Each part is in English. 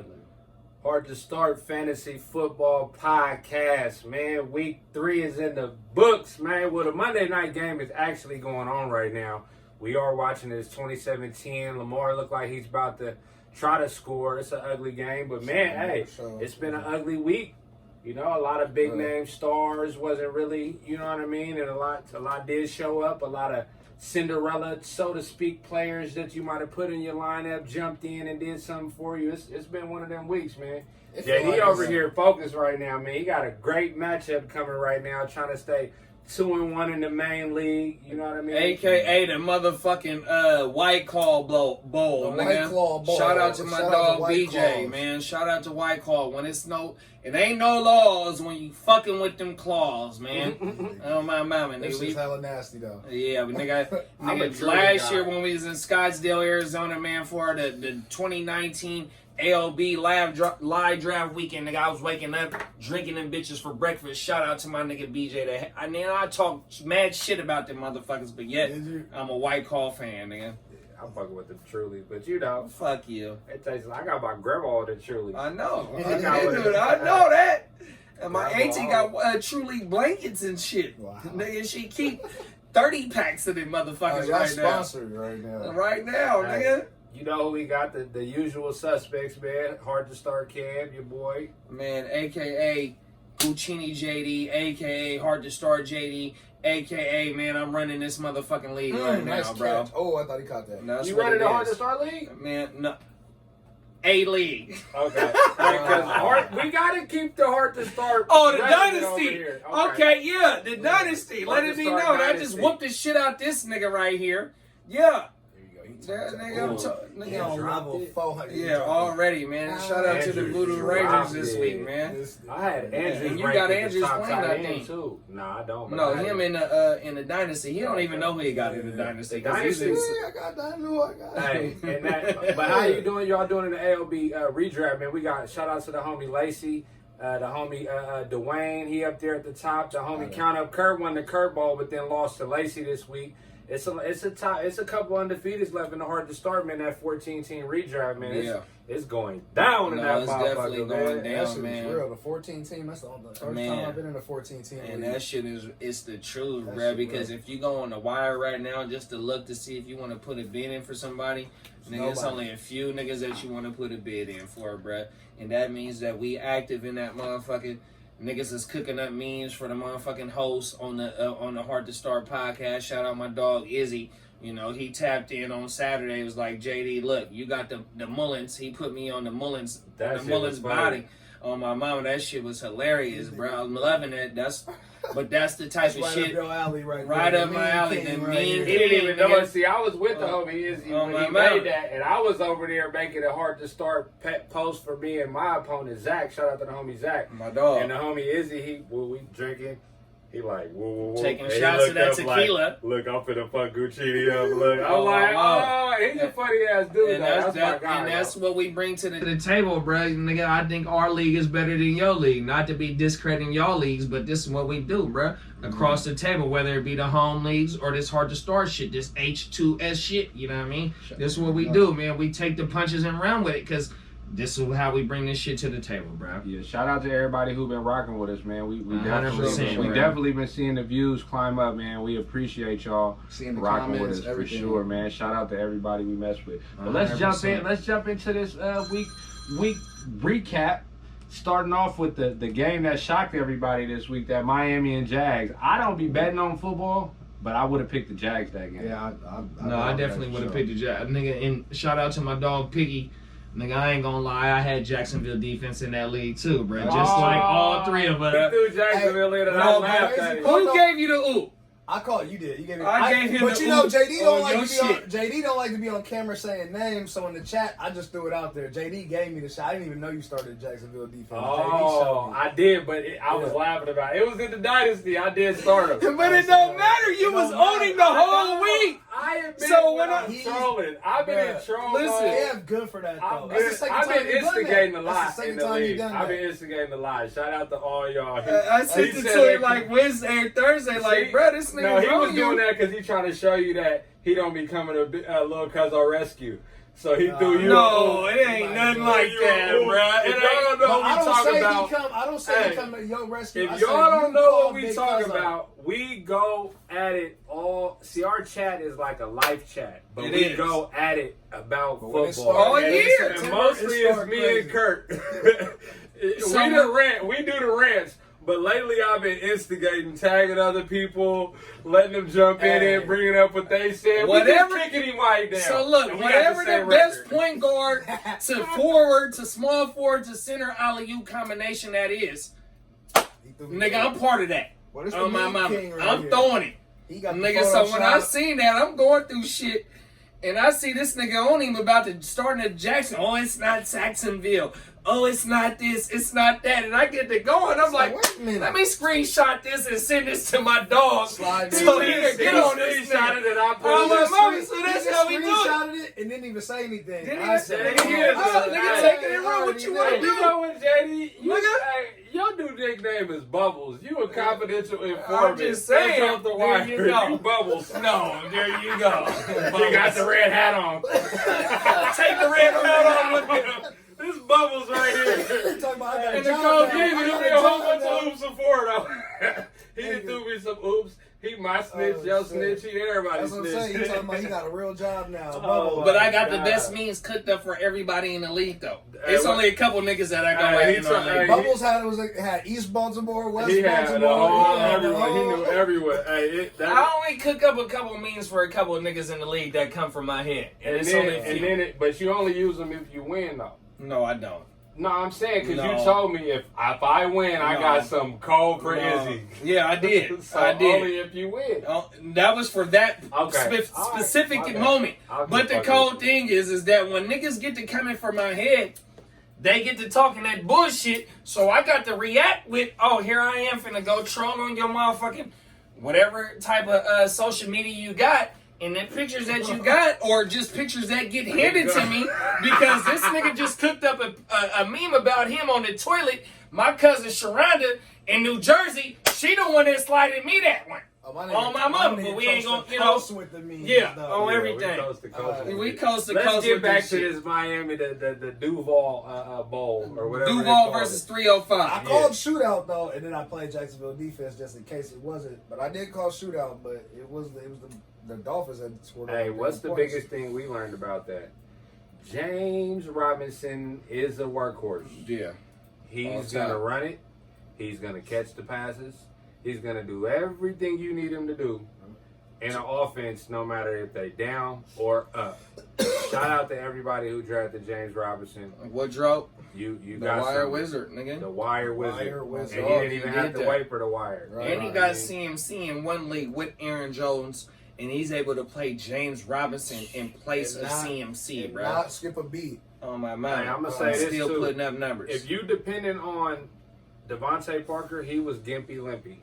ugly. Heart2Start Fantasy Football Podcast, man. Week 3 is in the books, man. Well, the Monday night game is actually going on right now. We are watching this 27-10. Lamar look like he's about to try to score. It's an ugly game, but man, hey, it's been an ugly week. You know, a lot of big name stars wasn't really, you know what I mean, and a lot did show up. A lot of Cinderella, so to speak, players that you might have put in your lineup jumped in and did something for you. It's been one of them weeks, man. JD over here focused right now, man. He got a great matchup coming right now, trying to stay 2-1 in the main league. You know what I mean? AKA the motherfucking White Claw Bowl, nigga. Shout out to my dog BJ, man. Shout out to White Claw. When it ain't no laws when you fucking with them claws, man. Oh my mama, nigga. This is hella nasty though. Yeah, but nigga, last year when we was in Scottsdale, Arizona, man, for the 2019 ALB live draft weekend, nigga, I was waking up drinking them bitches for breakfast. Shout out to my nigga BJ. I talk mad shit about them motherfuckers, but yet I'm a White Claw fan, nigga. I'm fucking with the Trulies, but you know, fuck you. It tastes like I got my grandma the Trulies. I know. I know that. And my auntie got Truly blankets and shit. Wow. Nigga, she keep 30 packs of them motherfuckers right now. Sponsored right now. Right now, nigga. You know who we got? The usual suspects, man. Heart2Start Cam, your boy. Man, a.k.a. Guccini JD, a.k.a. Heart2Start JD, a.k.a. man, I'm running this motherfucking league right now, nice bro. Catch. Oh, I thought he caught that. No, you running the Heart2Start league? Man, no. A league. Okay. Because we got to keep the Heart2Start. Oh, the Dynasty. Okay, yeah, the Dynasty. Let it be known. I just whooped the shit out this nigga right here. Yeah. Yeah, already, man. Shout out to the Voodoo Rangers this week, man. I had Andrews. And you got Andrews playing, I think. Too. No, I don't. No, him in the Dynasty. He don't even know who he got in the Dynasty. I got that. I knew I got. Hey, but how you doing? Y'all doing in the ALB redraft, man? We got shout out to the homie Lacey. The homie Dwayne, he up there at the top. The homie Count Up Kurt won the curveball, but then lost to Lacey this week. It's a couple undefeateds left in the Heart2Start, man. That 14-team redraft, man. It's going down in that motherfucker, definitely going down, man. Real. The 14 team. That's the first time I've been in a 14 team. And that shit it's the truth, bro. Because if you go on the wire right now just to look to see if you want to put a bid in for somebody, nigga, it's only a few niggas that you want to put a bid in for, bro. And that means that we active in that motherfucking. Niggas is cooking up memes for the motherfucking host on the Heart2Start podcast. Shout out my dog Izzy. You know, he tapped in on Saturday. It was like, JD, look, you got the Mullins. He put me on the Mullins body. On my mama, that shit was hilarious, bro. I'm loving it. But that's the type of shit. Up your alley right up my alley. He didn't even know it. See, I was with the homie Izzy when he made that, and I was over there making a Heart2Start post for me and my opponent Zach. Shout out to the homie Zach, my dog, and the homie Izzy. We drinking. He like, whoa. Taking shots of that tequila. Like, look, I'm finna fuck Guccini up. Look, I'm like, he's a funny ass dude. And that's what we bring to the table, bro. Nigga, I think our league is better than your league. Not to be discrediting y'all leagues, but this is what we do, bro. Across the table, whether it be the home leagues or this Heart2Start shit, this H2S shit, you know what I mean? This is what we do, man. We take the punches and run with it, because this is how we bring this shit to the table, bro. Yeah, shout out to everybody who been rocking with us, man. We 100%, definitely been seeing the views climb up, man. We appreciate y'all rocking with us for sure, man. Shout out to everybody we mess with. But let's jump in. Let's jump into this week recap. Starting off with the game that shocked everybody this week, that Miami and Jags. I don't be betting on football, but I would have picked the Jags that game. Yeah, I definitely would have picked the Jags, nigga. And shout out to my dog Piggy. Nigga, I ain't gonna lie, I had Jacksonville defense in that league too, bro. Just like all three of us. He threw Jacksonville in and I laughed at it. Who gave you the oop? I called you did. You gave me. I gave him but the you know, oop JD don't like your to be on. shit. JD don't like to be on camera saying names. So in the chat, I just threw it out there. JD gave me the shot. I didn't even know you started Jacksonville defense. Oh, I did, but I was laughing about it. It was in the Dynasty. I did start him. But it don't matter. You was owning the whole week. I admit So when I'm trolling. I've been in troll. Listen, yeah, good for that though. I've been instigating a lot in in the league. I've been instigating a lot. Shout out to all y'all. I sent it to him like Wednesday and Thursday. Like, bro, this nigga. No, he was doing that because he trying to show you that he don't be coming a little cuz our rescue. So he threw you. No, it ain't nothing like that, bro. If y'all don't know what we talking about, I don't say he come to your rescue. if y'all don't know what we talking about, we go at it all. See, our chat is like a life chat, but we go at it about football all year. And mostly it's me and Kurt. We do the rants. But lately, I've been instigating, tagging other people, letting them jump in and bringing up what they said. Whatever, we just kicking him right down. So look, whatever the best point guard to forward to small forward to center alley-oop combination that is, nigga, I'm part of that. On my mama, I'm throwing it, nigga. So when I seen that, I'm going through shit. And I see this nigga on him about to start in Jackson. Oh, it's not Jacksonville. Oh, it's not this. It's not that. And I get to going. I'm like, let me screenshot this and send this to my dog. So he can get on this nigga. Oh, my mama, so that's how we do it. Screenshotted it and didn't even say anything. Nigga, taking it wrong. What you want to do? You know what, JD? Your new nickname is Bubbles. You a confidential informant. I'm just saying. Off the wire. You Bubbles. No, there you go. You got the red hat on. Take the red hat on with him. This Bubbles right here. And the coach gave me a whole bunch of oops before though. He done threw me some oops. He my snitch, your snitch, he everybody's snitch. That's what I'm saying. You talking about he got a real job now. But I got the best means cooked up for everybody in the league though. It's only a couple niggas that I got right in the league. Bubbles had East Baltimore, West Baltimore. He knew everywhere. I only cook up a couple means for a couple of niggas in the league that come from my head. But you only use them if you win though. No, I don't. No, I'm saying because you told me if I win, I got some cold for Izzy. Yeah, I did. So I did. Only if you win. That was for that specific moment. But the cold thing is that when niggas get to coming for my head, they get to talking that bullshit. So I got to react with, oh, here I am finna go troll on your motherfucking whatever type of social media you got. And the pictures that you got, or just pictures that get handed to me, because this nigga just cooked up a meme about him on the toilet. My cousin Sharonda in New Jersey, she the one that slided me that one. On my mother, but we ain't gonna, with the memes, on everything. We coast to coast. Let's get back to this Miami, the Duval Bowl or whatever. Duval versus 305. I called shootout though, and then I played Jacksonville defense just in case it wasn't. But I did call shootout, but it was the Dolphins had scored. Hey, what's the biggest thing we learned about that? James Robinson is a workhorse. Yeah. He's going to run it. He's going to catch the passes. He's going to do everything you need him to do in an offense, no matter if they down or up. Shout out to everybody who drafted James Robinson. Woodrow. You the got wire wizard, nigga. The wire wizard. And he didn't even have to wait for the wire. And he got CMC in one league with Aaron Jones. And he's able to play James Robinson in place of CMC, bro. Not skip a beat. On my mind. I'm going to say this still too. Putting up numbers. If you depending on Devontae Parker, he was gimpy limpy.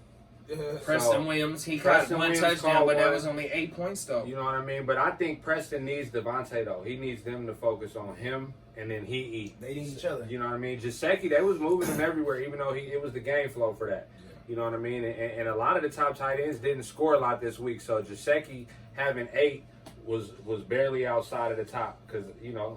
Preston Williams, he got one touchdown, but that was only 8 points though. You know what I mean? But I think Preston needs Devontae though. He needs them to focus on him, and then he eat. They need each other. You know what I mean? Jaceki, they was moving him everywhere, even though it was the game flow for that. You know what I mean? And a lot of the top tight ends didn't score a lot this week, so Jaceki having 8 was barely outside of the top because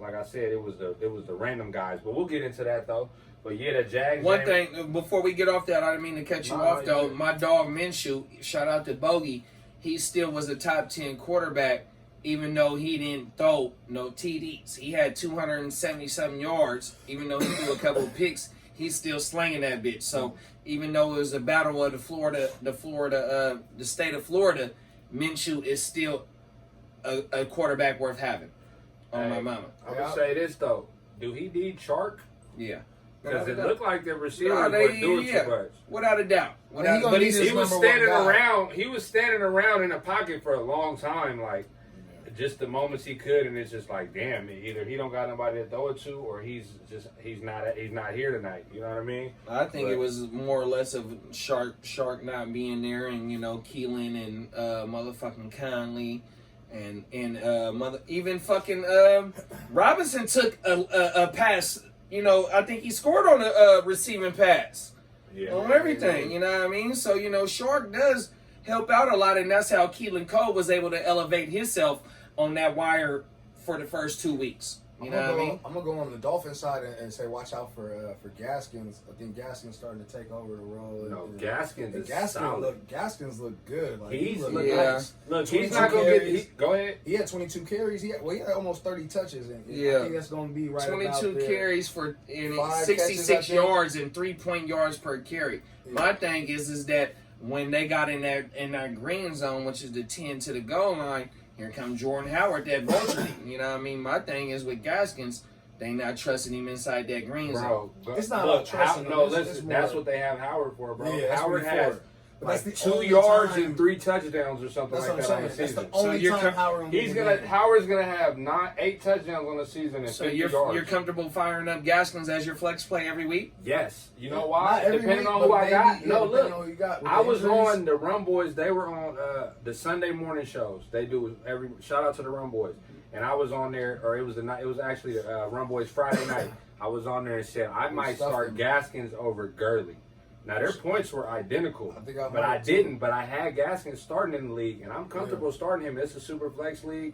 like I said, it was the random guys. But we'll get into that though. But yeah, the Jags. One thing before we get off that, I didn't mean to cut you off though. My dog Minshew, shout out to Bogey. He still was a top 10 quarterback, even though he didn't throw no TDs. He had 277 yards, even though he threw a couple of picks. He's still slinging that bitch. So even though it was a battle of the state of Florida, Minshew is still a quarterback worth having. On my mama. I'm gonna say this though. Do he need Chark? Yeah. Because it looked like the receivers were doing too much. Without a doubt. But he was standing around. He was standing around in the pocket for a long time, like just the moments he could, and it's just like, damn, either he don't got nobody to throw it to, or he's not here tonight. You know what I mean? I think it was more or less of Shark not being there, and Keelan and motherfucking Conley. And even fucking Robinson took a pass. I think he scored on a receiving pass on everything. You know what I mean? So Shark does help out a lot, and that's how Keelan Cole was able to elevate himself on that wire for the first 2 weeks. You know what I mean? I'm gonna go on the Dolphins side and say watch out for Gaskins. I think Gaskins starting to take over the role. No, Gaskins is solid. Gaskins look good. Like, He's look nice. Look, he's not gonna get. Go ahead. He had 22 carries. He had almost 30 touches. And Yeah. I think that's gonna be right. 22 about carries for 5 66 catches, yards and 3 yards per carry. Yeah. My thing is that when they got in that green zone, which is the 10 to the goal line, here comes Jordan Howard, that vulture. You know what I mean? My thing is with Gaskins, they not trusting him inside that green zone. Bro, it's not about trusting him. No, It's listen, more- that's what they have Howard for, bro. Yeah, Howard has that's like the 2 only yards time- and 3 touchdowns or something That's like what that I'm on the saying. That's season. the only time Howard Howard's gonna have 8 touchdowns on the season and So 50 you're yards. comfortable firing up Gaskins as your flex play every week? Yes. You know why? Not every Depending week, on who but I got. maybe, No, depending look. on who you got with I the was injuries. on the Rum Boys. They were on the Sunday morning shows. They do every. Shout out to the Rum Boys. And I was on there, or it was the night. It was actually the Rum Boys Friday night. I was on there and said I might start Gaskins over Gurley. Now their points were identical, but I didn't. But I had Gaskins starting in the league, and I'm comfortable starting him. It's a super flex league.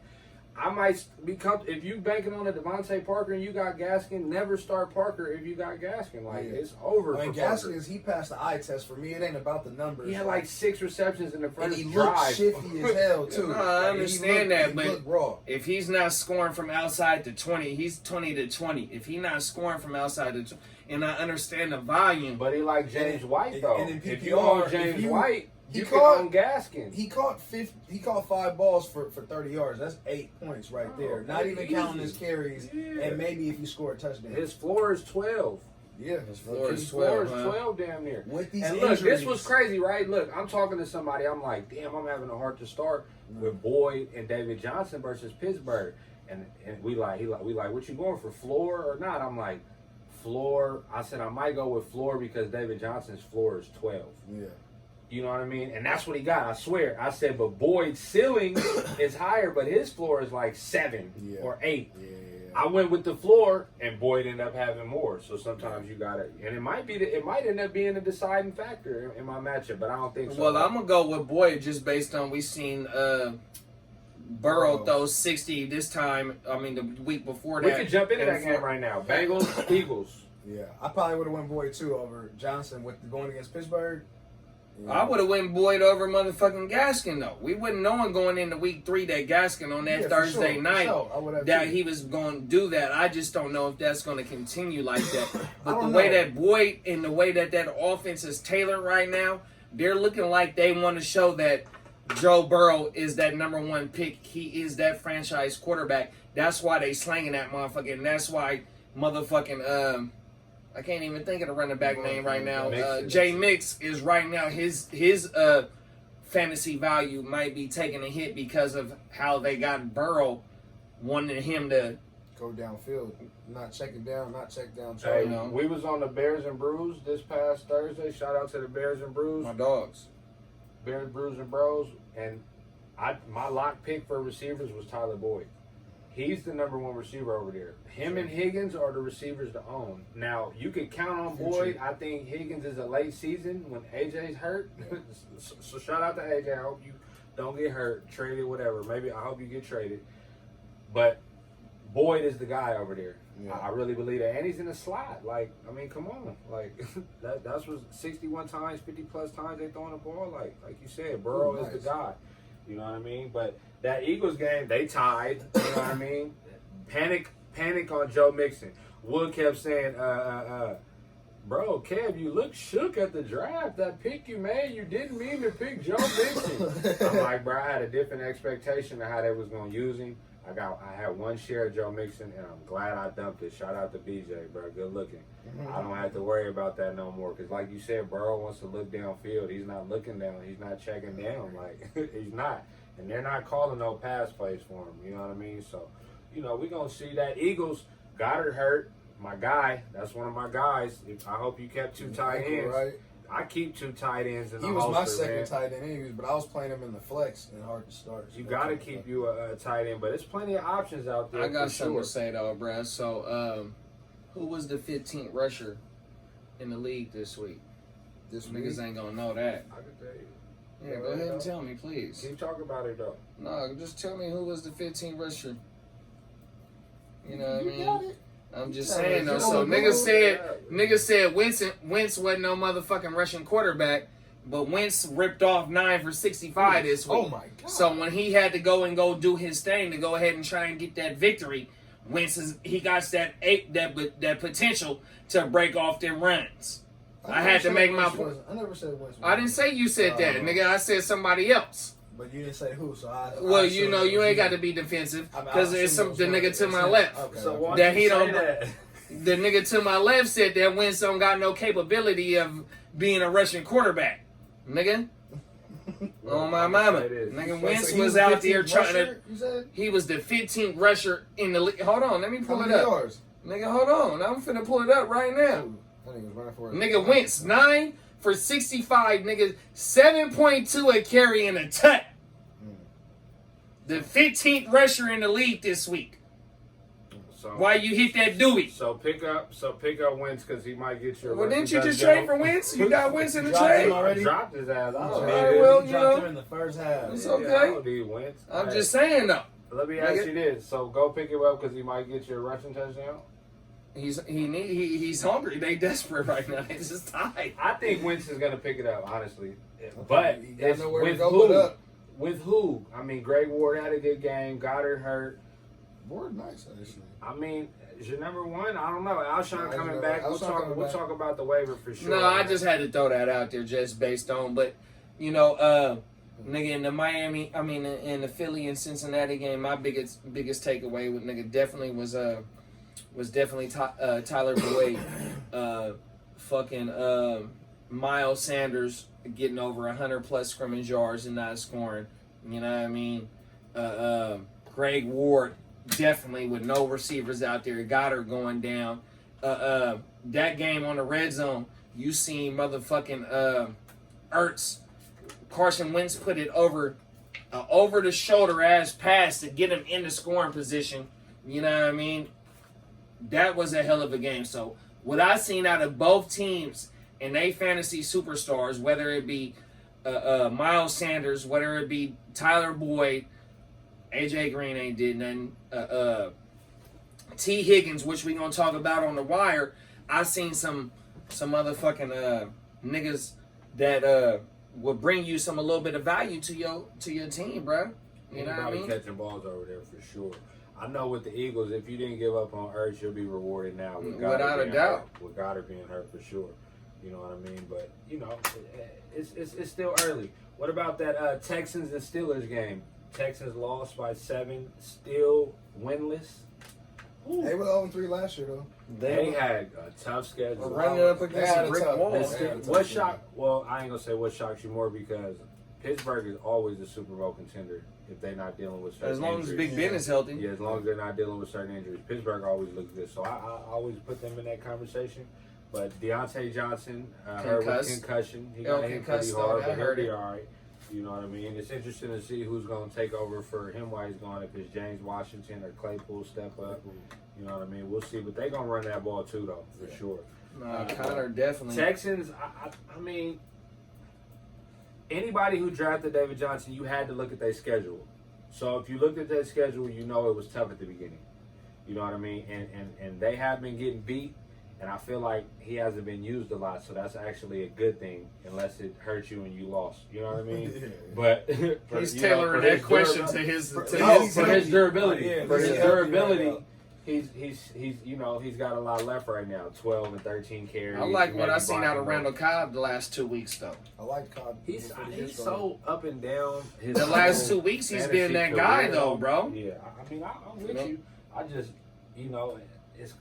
I might be comfortable if you banking on a Devontae Parker and you got Gaskin. Never start Parker if you got Gaskin. Like it's over. I mean, for Gaskins, he passed the eye test. For me, it ain't about the numbers. He had like 6 receptions in the first and he drive. looked shifty as hell too. No, I understand that, but he looked raw. if he's not scoring from outside the 20, he's 20 to 20. If he's not scoring from outside the 20, and I understand the volume, But he like James White though. and in If PPR, you own if James you- White, he you caught- can own Gaskin. He caught 5 balls for 30 yards. That's 8 points right there. Not even easy. counting his carries, Yeah. and maybe if you score a touchdown. His floor is 12. Yeah, His floor is His floor is 12, 12 damn near. with these And look, injuries, this was crazy, right? Look, I'm talking to somebody. I'm like, damn, I'm having a heart to start with Boyd and David Johnson versus Pittsburgh. And we like, what you going for, floor or not? I'm like, floor. I said I might go with floor because David Johnson's floor is 12. Yeah. You know what I mean? And that's what he got. I swear. I said, but Boyd's ceiling is higher, but his floor is like 7 or 8. Yeah. I went with the floor, and Boyd ended up having more. So sometimes you got it, and it might end up being a deciding factor in my matchup, but I don't think so. well, I'm gonna go with Boyd just based on we seen Burrow throw 60 this time. I mean, the week before we that. can jump into that game right now. Bengals, Eagles. Yeah, I probably would have went Boyd too over Johnson with going against Pittsburgh. Yeah. I would have went Boyd over motherfucking Gaskin though. We wouldn't know going into week 3 that Gaskin on that Thursday night that he was going to do that. I just don't know if that's going to continue like that. But the way that Boyd and the way that offense is tailored right now, they're looking like they want to show that Joe Burrow is that number 1 pick. He is that franchise quarterback. That's why they slanging that motherfucker, and that's why motherfucking I can't even think of the running back name right now. Jay Mix is right now his fantasy value might be taking a hit because of how they got Burrow wanting him to go downfield, not check down. Hey, we was on the Bears and Brews this past Thursday. Shout out to the Bears and Brews. my dogs. Bears, Brews, and Bros. And my lock pick for receivers was Tyler Boyd. He's the number 1 receiver over there. Him and Higgins are the receivers to own. Now, you can count on Boyd. I think Higgins is a late season when AJ's hurt. So shout out to AJ. I hope you don't get hurt, traded, whatever. Maybe I hope you get traded. But Boyd is the guy over there. Yeah. I really believe that. And he's in the slot. Like, I mean, come on. Like, that's what 61 times, 50-plus times they throwing the ball. Like you said, Burrow is the guy. You know what I mean? But that Eagles game, they tied. You know what I mean? Panic on Joe Mixon. Wood kept saying, bro, Kev, you look shook at the draft. That pick you made, you didn't mean to pick Joe Mixon. I'm like, bro, I had a different expectation of how they was going to use him. I had 1 share of Joe Mixon, and I'm glad I dumped it. Shout out to BJ, bro. Good looking. I don't have to worry about that no more. Because like you said, Burrow wants to look downfield. He's not looking down. He's not checking down. Like, he's not. And they're not calling no pass plays for him. You know what I mean? So, we're going to see that. Eagles, Goddard hurt. My guy. That's one of my guys. I hope you kept 2 tight ends. Right. I keep 2 tight ends in the holster. He was my second tight end anyways, but I was playing him in the flex and Heart2Start. You got to keep you a tight end, but there's plenty of options out there. I got something to say though, bruh. So, who was the 15th rusher in the league this week? Niggas ain't gonna know that. I can tell you. Yeah, go ahead and tell me, please. Keep talking about it though. No, just tell me who was the 15th rusher. You know what I You mean? got it. I'm just Tell saying me, though. you So don't know. niggas said Wentz wasn't no motherfucking Russian quarterback, but Wentz ripped off 9 for 65 this week. Oh my God. So when he had to go do his thing to go ahead and try and get that victory, he got that potential to break off them runs. I had to make my point. I never said Wentz. I didn't say you said that, nigga. I said somebody else. But you didn't say who, so Well, you know, you ain't got to be defensive because it's the nigga to my left. Okay. So why That you he say don't. that? The nigga to my left said that Wentz don't got no capability of being a Russian quarterback, nigga. On my mama, nigga. Wentz he was the out there 15th trying to. rusher, you said? He was the 15th rusher in the league. Hold on, let me How pull it many up, yards? nigga. Hold on, I'm finna pull it up right now. I think it was running for it. Nigga Wentz 9 for 65, nigga 7.2 a carry and a tut. The 15th rusher in the league this week. So, Why you hit that Dewey? So pick up Wentz because he might get you. Well, didn't you just trade for Wentz? You got Wentz in the Dropped him trade. already? Dropped his ass. I Oh, don't Alright, need well, it. you you dropped know. him in the first half. It's Yeah, okay. I don't need Wentz. I'm Hey, just saying though. Let me ask Nigga. you this: so go pick him up because he might get you a rushing touchdown. He's hungry. They desperate right now. They just tied. I think Wentz is gonna pick it up, honestly. But You gotta it's know where to with go who? put up. With who? I mean, Greg Ward had a good game. Goddard hurt. Ward nice, actually. I mean, is your number one? I don't know. Alshon No, coming back. We'll Alshon coming talk. We'll back. talk about the waiver for sure. No, I just had to throw that out there just based on, but you know, nigga, in the Miami, I mean, in the Philly and Cincinnati game, my biggest takeaway with nigga definitely was definitely Tyler Boyd, fucking Miles Sanders getting over 100 plus scrimmage yards and not scoring. You know what I mean? Greg Ward definitely with no receivers out there. Goddard going down. That game on the red zone, you seen motherfucking Ertz. Carson Wentz put it over the shoulder ass pass to get him in the scoring position. You know what I mean? That was a hell of a game. So what I seen out of both teams and they fantasy superstars, whether it be Miles Sanders, whether it be Tyler Boyd, AJ Green ain't did nothing. T. Higgins, which we gonna talk about on the wire. I seen some motherfucking niggas that will bring you a little bit of value to your team, bro. You know what I Anybody mean? catching balls over there for sure. I know with the Eagles, if you didn't give up on Ertz, you'll be rewarded now. With Goddard Without a being doubt. hurt, with Goddard being hurt for sure. You know what I mean? But you know, it's still early. What about that Texans and Steelers game? Texans lost by 7, still winless. Ooh. They were 0-3 last year, though. They had a tough schedule. Running up They against had a a brick tough- wall. they had a tough What game. shock? Well, I ain't gonna say what shocks you more because Pittsburgh is always a Super Bowl contender if they're not dealing with certain As long as injuries. Big Ben is healthy. Yeah, as long as they're not dealing with certain injuries. Pittsburgh always looks good. So I always put them in that conversation. But Deontay Johnson, hurt with concussion. He got hit pretty hard, but he'll be all right. You know what I mean? It's interesting to see who's going to take over for him while he's gone. If it's James Washington or Claypool step up. You know what I mean? We'll see. But they're going to run that ball too, though, for sure. Connor definitely. Texans, I mean, anybody who drafted David Johnson, you had to look at their schedule. So if you looked at their schedule, you know it was tough at the beginning. You know what I mean? And they have been getting beat, and I feel like he hasn't been used a lot, so that's actually a good thing, unless it hurt you and you lost. You know what I mean? But He's tailoring that question to his for his durability. Yeah, For his he's durability. healthy right He's you know, he's got a lot left right now. 12 and 13 carries. I like what I maybe seen out of blocking Randall Cobb the last 2 weeks though. I like Cobb. He's so up and down. The last 2 weeks he's been that guy though, bro. Yeah, I mean, I'm with you. I just, you know,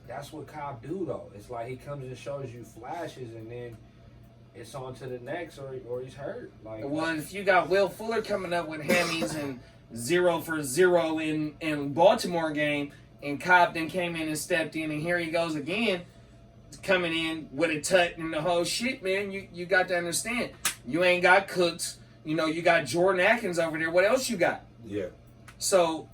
that's what Kyle do though. It's like he comes and shows you flashes, and then it's on to the next, or he's hurt. Like, Well, if you got Will Fuller coming up with hammies and 0 for 0 in Baltimore game, and Cobb then came in and stepped in, and here he goes again, coming in with a tut and the whole shit, man. You got to understand, you ain't got Cooks. You know, you got Jordan Atkins over there. What else you got? yeah, So,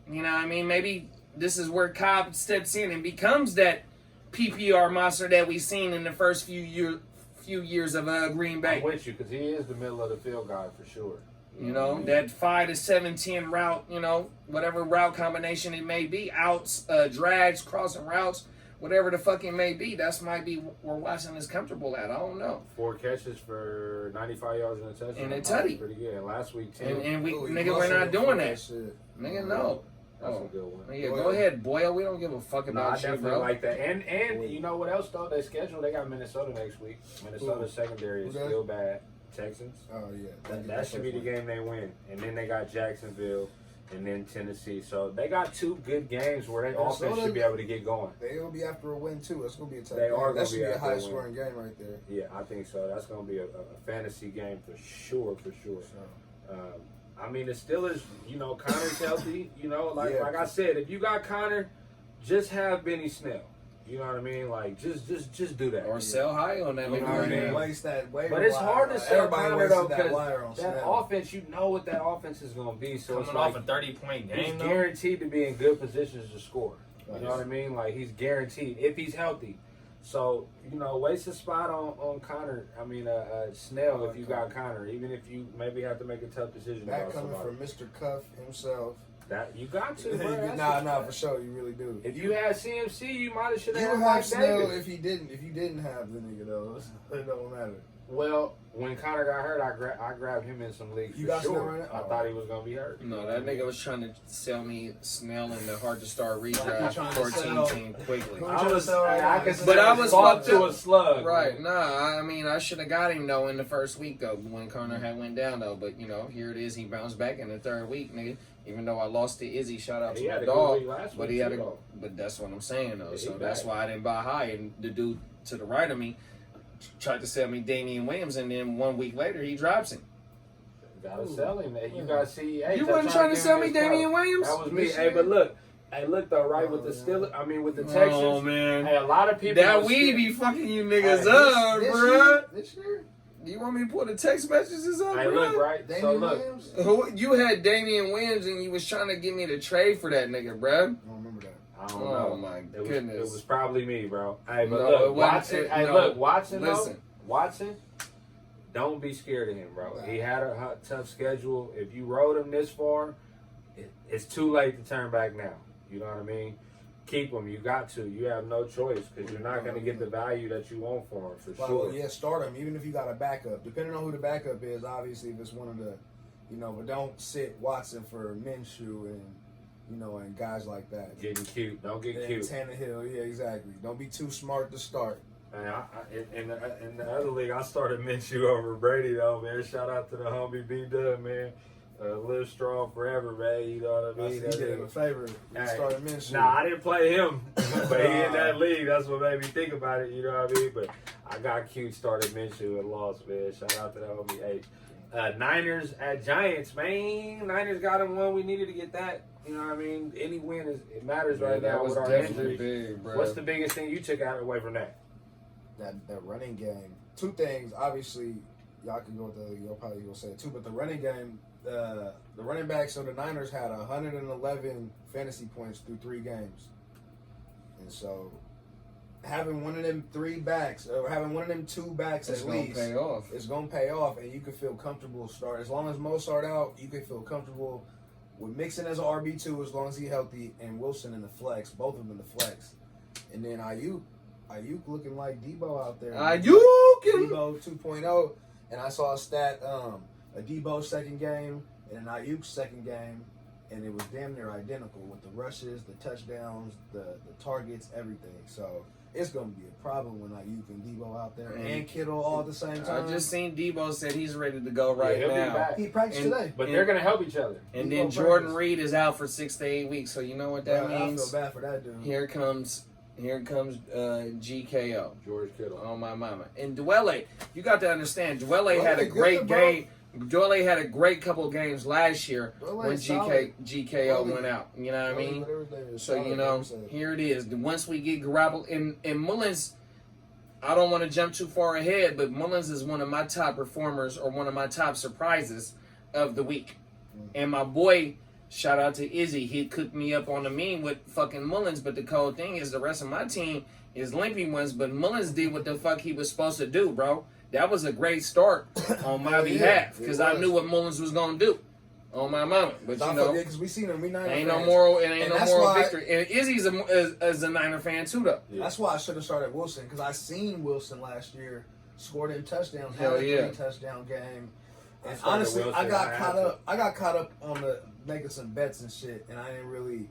you know what I mean? Maybe this is where Cobb steps in and becomes that PPR monster that we've seen in the first few years of Green Bay. I'm with you because he is the middle of the field guy for sure. You know, that 5 to 7, 10 route, you know, whatever route combination it may be, outs, drags, crossing routes, whatever the fuck it may be, that's might be where Watson is comfortable at. I don't know. 4 catches for 95 yards in a touchdown. And a tutty. Pretty good. And last week, 10. And we, nigga, we're not doing that. Nigga, no. That's a good one. Yeah, go ahead, Boyle. We don't give a fuck about I you, definitely bro. like that. And you know what else, though? They schedule, they got Minnesota next week. Minnesota's secondary is still bad. Texans. Oh, yeah. That should be the game they win. And then they got Jacksonville and then Tennessee. So they got 2 good games where their offense should be able to get going. They'll be after a win, too. It's going to be a tough They game. are That should be a after a high-scoring game right there. Yeah, I think so. That's going to be a fantasy game for sure. I mean, the Steelers, you know, Connor's healthy. You know, like I said, if you got Connor, just have Benny Snell. You know what I mean? Like, just do that. Or sell high on that You know what I mean? Waste that waiver But it's wire. hard to sell Everybody Connor, though, wasted that because wire on that Snell. offense, you know what that offense is going to be. So Coming it's like off a 30-point game, he's though. guaranteed to be in good positions to score. You know what I mean? Like, he's guaranteed if he's healthy. So, you know, waste a spot on Connor. I mean, Snell if you got Connor, even if you maybe have to make a tough decision. That about coming somebody. from Mr. Cuff himself. That you got to, bro. Nah, for sure, you really do. If you had CMC, you might have should You have would had have Mike Snell Davis. if you didn't have the nigga though. It don't matter. Well, when Connor got hurt, I grabbed him in some leagues. You for got Snell sure. right now? I thought he was gonna be hurt. No, that nigga was trying to sell me Snell in the Heart2Start He redraft trying to 14 sell- team quickly. I was But I was fucked to up. a slug. Right, nah, I mean, I should have got him, though, in the first week, though, when Connor had went down, though. But, you know, here it is. He bounced back in the 3rd week, nigga. Even though I lost to Izzy, shout out to He my had a dog. good week last But week, he had too, a, though. but that's what I'm saying, though. Yeah, So he that's back. why I didn't buy high. And the dude to the right of me tried to sell me Damian Williams, and then 1 week later, he drops him. Gotta sell him. You gotta see. Hey, You wasn't trying to sell me Damian Williams? That was me. Hey, but look. Hey, look though, right with the Steelers. I mean, with the Texans. Oh, man. Hey, a lot of people. That was weed scared. be fucking you niggas Hey, up, This bruh. This year? You want me to pull the text messages up, Hey, bruh? look, right. So Damian look. Williams? Who you had Damian Williams and you was trying to get me to trade for that nigga, bruh. I don't remember that. I don't Oh know. my It goodness. was probably me, bro. Hey, but No, look, it wasn't- Watson. it- Hey, no. look, Watson. Listen. Though, Watson. Don't be scared of him, bro. He had a tough schedule. If you rode him this far, it's too late to turn back now. You know what I mean? Keep him. You got to. You have no choice because you're not going to get the value that you want for him for sure. Well, yeah, start him, even if you got a backup. Depending on who the backup is, obviously, if it's one of the, you know, but don't sit Watson for Minshew and, you know, and guys like that. Getting cute. Don't get And cute. Tannehill, yeah, exactly. Don't be too smart to start. Man, in the other league, I started Minshew over Brady, though, man. Shout out to the homie B-Dub, man. Live strong forever, man. You know what I mean? He That did him nigga- a favor. He Hey, started Minshew. Nah, I didn't play him, but he in that league. That's what made me think about it. You know what I mean? But I got cute, started Minshew and lost, man. Shout out to the homie H. Niners at Giants, man. Niners got him one. We needed to get that. You know what I mean? Any win it matters right that now was with our definitely injuries. big, bro. What's the biggest thing you took out away from that? That running game. 2 things. Obviously, y'all can go with y'all probably gonna say it too, but the running game, the running backs of the Niners had 111 fantasy points through 3 games. And so having one of them 3 backs or having one of them 2 backs It's at gonna least pay off. it's gonna pay off, and you can feel comfortable start as long as Mo start out. You can feel comfortable with Mixon as an RB2 as long as he's healthy, and Wilson in the flex, both of them in the flex, and then Ayuk looking like Debo out there. Debo 2.0, and I saw a stat, a Debo second game and an Ayuk second game, and it was damn near identical with the rushes, the touchdowns, the targets, everything. So it's gonna be a problem when Ayuk and Debo out there and Kittle all at the same time. I just seen Debo said he's ready to go right he'll be now. back. He practiced today. But they're going to help each other. And He then gonna Jordan practice. Reed is out for 6 to 8 weeks. So you know what that Bro, I means? feel bad for that dude. Here comes GKO. George Kittle. Oh my mama. And Dwelle, you got to understand, Dwelle had a Dwelle great good, bro. game. Dwelle had a great couple games last year Dwelle when solid. GKO Dwelle- went out. You know what I mean? Whatever his name is, So, you solid, know, I'm saying. here it is. Once we get Garoppolo, and Mullins, I don't want to jump too far ahead, but Mullins is one of my top performers or one of my top surprises of the week. And my boy, shout out to Izzy, he cooked me up on the meme with fucking Mullins, but the cold thing is the rest of my team is limpy ones, but Mullins did what the fuck he was supposed to do, bro. that was a great start on my behalf because I knew what Mullins was gonna do on my mama. But Don't forget, because we seen him. We Niner ain't fans. no moral. It ain't And no that's moral why- victory. And Izzy's a Niner fan too, though. Yeah. That's why I should have started Wilson, because I seen Wilson last year, scored in touchdowns, Hell had a yeah. 3-touchdown game. And started honestly, Wilson, I got I caught had up. I got caught up on the making some bets and shit, and I didn't really.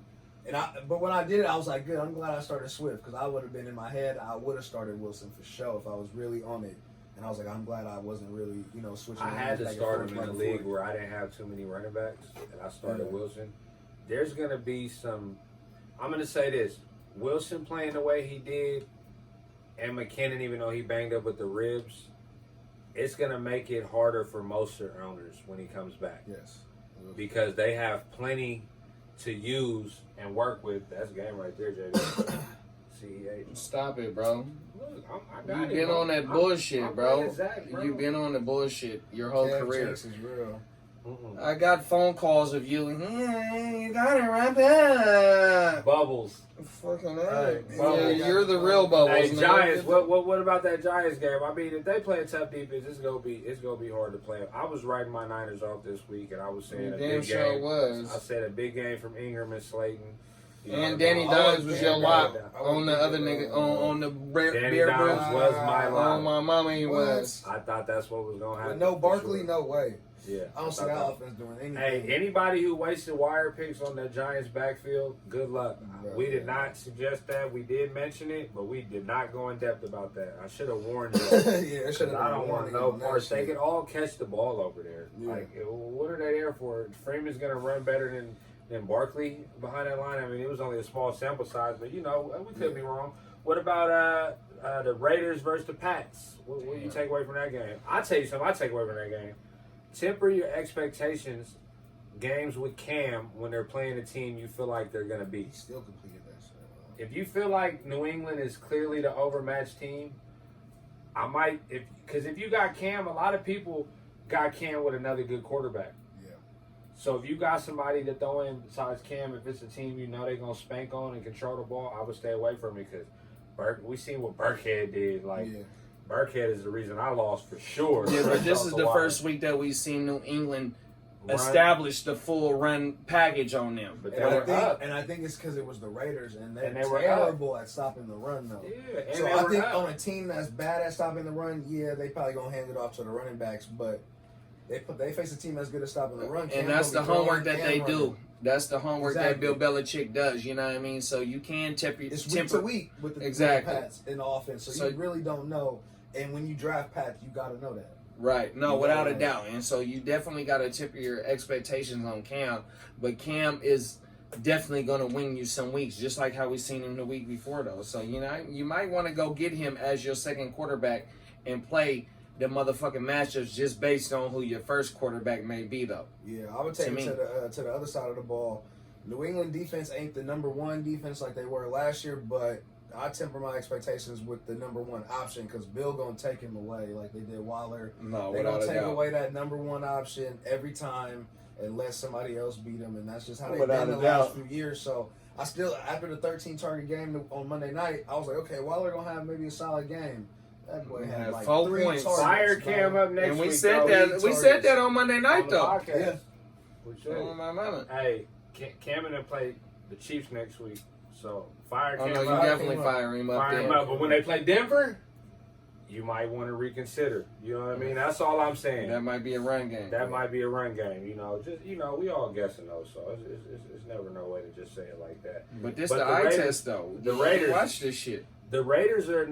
But when I did it, I was like, good. I'm glad I started Swift, because I would have been in my head. I would have started Wilson for sure if I was really on it. And I was like, I'm glad I wasn't really, switching. I had lanes to back and start forth him in a right league before. where I didn't have too many running backs, and I started Yeah. Wilson. There's going to be some. I'm going to say this. Wilson playing the way he did, and McKinnon, even though he banged up with the ribs, it's going to make it harder for most owners when he comes back. Yes. Because they have plenty to use and work with. That's a game right there, JD. CEH. Stop it, bro. Look, I got You it, been bro. on that I'm bullshit, bro. playing Zach, bro. You been on the bullshit your whole Cam career. Chase is real. Mm-mm. I got phone calls of you. You got it right there. Bubbles. Fucking Hey, yeah, Bubbles. you're the real Bubbles. Hey, man. Giants. What about that Giants game? I mean, if they play a tough defense, it's gonna be hard to play. I was writing my Niners off this week, and I was saying You a damn big sure game. was. I said a big game from Ingram and Slayton. You know And what I Danny mean? Dimes was your lock I on the wouldn't other think nigga about on the Danny bear Dimes brook. was my On lock. my mama, he was. I thought that's what was gonna happen. With no for Barkley, sure. no way. Yeah, I don't see that offense doing anything. Hey, anybody who wasted wire picks on the Giants backfield, good luck. Right, We did yeah. not suggest that. We did mention it, but we did not go in depth about that. I should have warned you. yeah, it should 'Cause have I don't want no parts. They can can all catch the ball over there. Yeah. Like, what are they there for? Freeman's going to run better than Barkley behind that line. I mean, it was only a small sample size, but, we could be wrong. What about the Raiders versus the Pats? What do you take away from that game? I'll tell you something I take away from that game. Temper your expectations games with Cam when they're playing a team you feel like they're going to beat. He still completed that shit. If you feel like New England is clearly the overmatched team, I might, because if you got Cam, a lot of people got Cam with another good quarterback. Yeah. So if you got somebody to throw in besides Cam, if it's a team you know they're gonna spank on and control the ball, I would stay away from it because we seen what Burkhead did. Like Yeah. Burkhead is the reason I lost for sure. Yeah, but this Off is the the wire. first week that we've seen New England Run. establish the full run package on them. But And they I, were think, up. and I think it's because it was the Raiders, and they're And they were terrible at stopping the run, though. Yeah, and So they I were think up. on a team that's bad at stopping the run, yeah, they probably gonna hand it off to the running backs. But they face a team that's good at stopping the run, Cam And that's the gonna be homework throwing, that Cam they running. do. That's the homework Exactly. that Bill Belichick does. You know what I mean? So you can temper. It's week to week with the Exactly. Pats in the offense, so you really don't know. And when you draft Pats, you got to know that. Right. No, You without a gotta- doubt. And so you definitely got to temper your expectations on Cam. But Cam is definitely going to win you some weeks, just like how we seen him the week before, though. So, you might want to go get him as your second quarterback and play the motherfucking matchups just based on who your first quarterback may be, though. Yeah, I would take To it me. to the other side of the ball. New England defense ain't the number one defense like they were last year, but I temper my expectations with the number one option because Bill gonna take him away like they did Waller. No, They're without gonna a take doubt. away that number one option every time unless somebody else beat them, and that's just how they've Without been a the last doubt. few years. So I still, after the 13 target game on Monday night, I was like, okay, Waller gonna have maybe a solid game. That boy had Had like 4 3 points. targets. Fire bro. Cam up next And we week. said though. that. We said that on Monday on night, the though. podcast. Yeah. We said Oh, it. my mama. Hey, Cam and them play the Chiefs next week, so fire Oh, Cam no, you up. definitely fire him up Fire there. him up. But when they play Denver, you might want to reconsider. You know what I mean? That's all I'm saying. That might be a run game. That might be a run game. We all guessing though, so it's never no way to just say it like that. But this But the the eye Raiders- test, though. the You Raiders- watch this shit. The Raiders are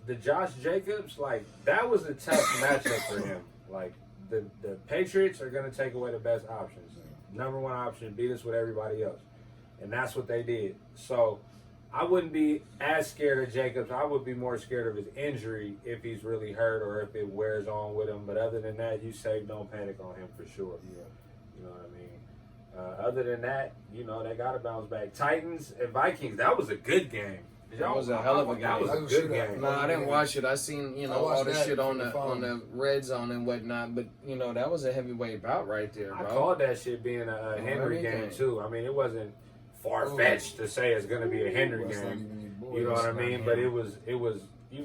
the Josh Jacobs, like, that was a tough matchup for him. Like, the Patriots are going to take away the best options. Number one option, beat us with everybody else. And that's what they did. So, I wouldn't be as scared of Jacobs. I would be more scared of his injury if he's really hurt or if it wears on with him. But other than that, you say don't panic on him for sure. Yeah. You know what I mean? Other than that, they got to bounce back. Titans and Vikings, that was a good game. That was a hell of a game. That was a good game. No, I didn't watch it. I seen I all watched the that shit on from the on the red zone and whatnot. But that was a heavyweight bout right there, I bro. called that shit being a Henry game everything. too. I mean, it wasn't far fetched to say it's going to be a Henry That's not game. even your boy. You know what I That's not mean? him. But it was. He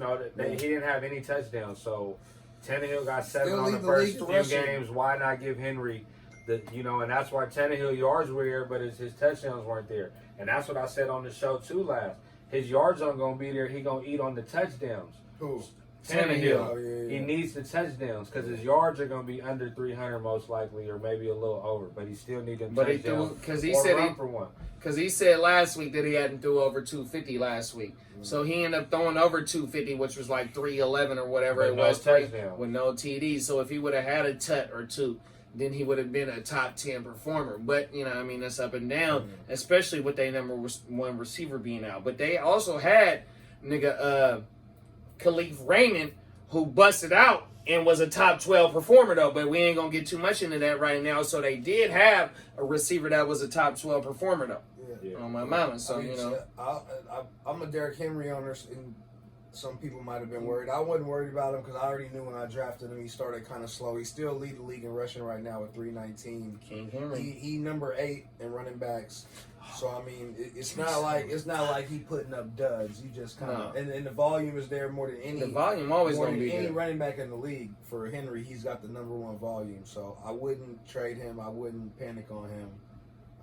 didn't have any touchdowns, so Tannehill got 7 Still on the lead the first league few for rushing. games. Why not give Henry and that's why Tannehill yards were here, but his touchdowns weren't there. And that's what I said on the show too last. His yards aren't gonna be there. He gonna eat on the touchdowns. Who? Tannehill. Oh, yeah. He needs the touchdowns because his yards are gonna be under 300 most likely, or maybe a little over. But he still needs them touchdowns. Because he or said run for one. Because he said last week that he hadn't threw over 250 last week. So he ended up throwing over 250, which was like 311 or whatever With it no was. touchdown. With no TDs. So if he would have had a tut or two, then he would have been a top 10 performer. But, that's up and down, especially with their number one receiver being out. But they also had, Khalif Raymond, who busted out and was a top 12 performer, though. But we ain't going to get too much into that right now. So they did have a receiver that was a top 12 performer, though. Yeah. On my mama. So, I'm a Derrick Henry owner, and some people might have been worried. I wasn't worried about him because I already knew when I drafted him he started kind of slow. He still lead the league in rushing right now with 319. King Henry. He number 8 in running backs. So I mean, it's not like he putting up duds. You just kind of and the volume is there more than any. The volume always more gonna than be any there. running back in the league. For Henry, he's got the number 1 volume. So I wouldn't trade him. I wouldn't panic on him.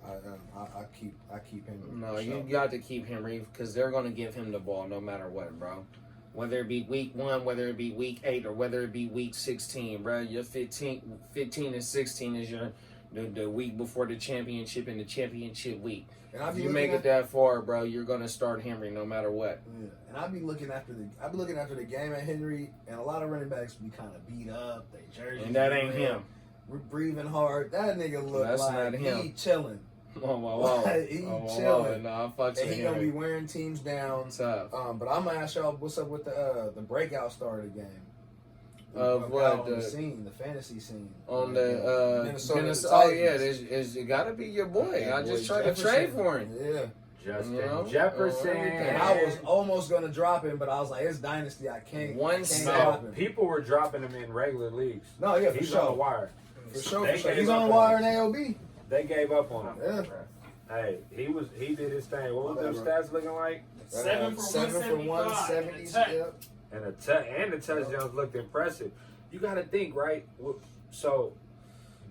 I keep him. No, you got to keep Henry because they're going to give him the ball no matter what, bro. Whether it be week 1, whether it be week 8, or whether it be week 16, bro. Your 15 and 16 is the week before the championship and the championship week. And if you make it that far, bro, you're going to start Henry no matter what. Yeah. And I'd be looking after the game at Henry, and a lot of running backs be kind of beat up. They jerseys. And that ain't him. We're breathing hard. That nigga look That's like not him. he chilling. Whoa. He chilling. No, I fucks And with he Henry. gonna be wearing teams down. Tough. But I'm gonna ask y'all what's up with the breakout star of the game. Of what? On the scene, the fantasy scene. On the Minnesota Titans. It got to be your boy. Yeah, I just boy tried to trade for him. Yeah. Justin Jefferson. And I was almost gonna drop him, but I was like, it's dynasty. I can't drop him. People were dropping him in regular leagues. No, yeah, for He's sure. on the wire. For sure. They He's gave on up the wire in AOB. They gave up on him. Yeah. Hey, he did his thing. What was those Whatever. stats looking like? 7 for 170. Yep. And the touchdowns looked impressive. You got to think, right? So,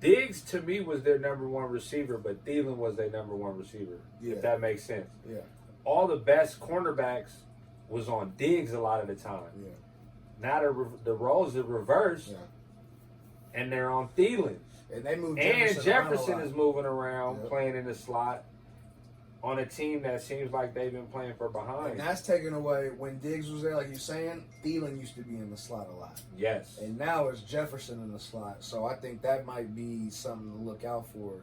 Diggs to me was their number 1 receiver, but Thielen was their number 1 receiver. Yeah. If that makes sense. Yeah. All the best cornerbacks was on Diggs a lot of the time. Yeah. Now the roles are reversed, Yeah. and they're on Thielen. And they moved Jefferson is moving around, Yep. playing in the slot on a team that seems like they've been playing for behind. And that's taken away when Diggs was there, like you're saying. Thielen used to be in the slot a lot, Yes. and now it's Jefferson in the slot. So I think that might be something to look out for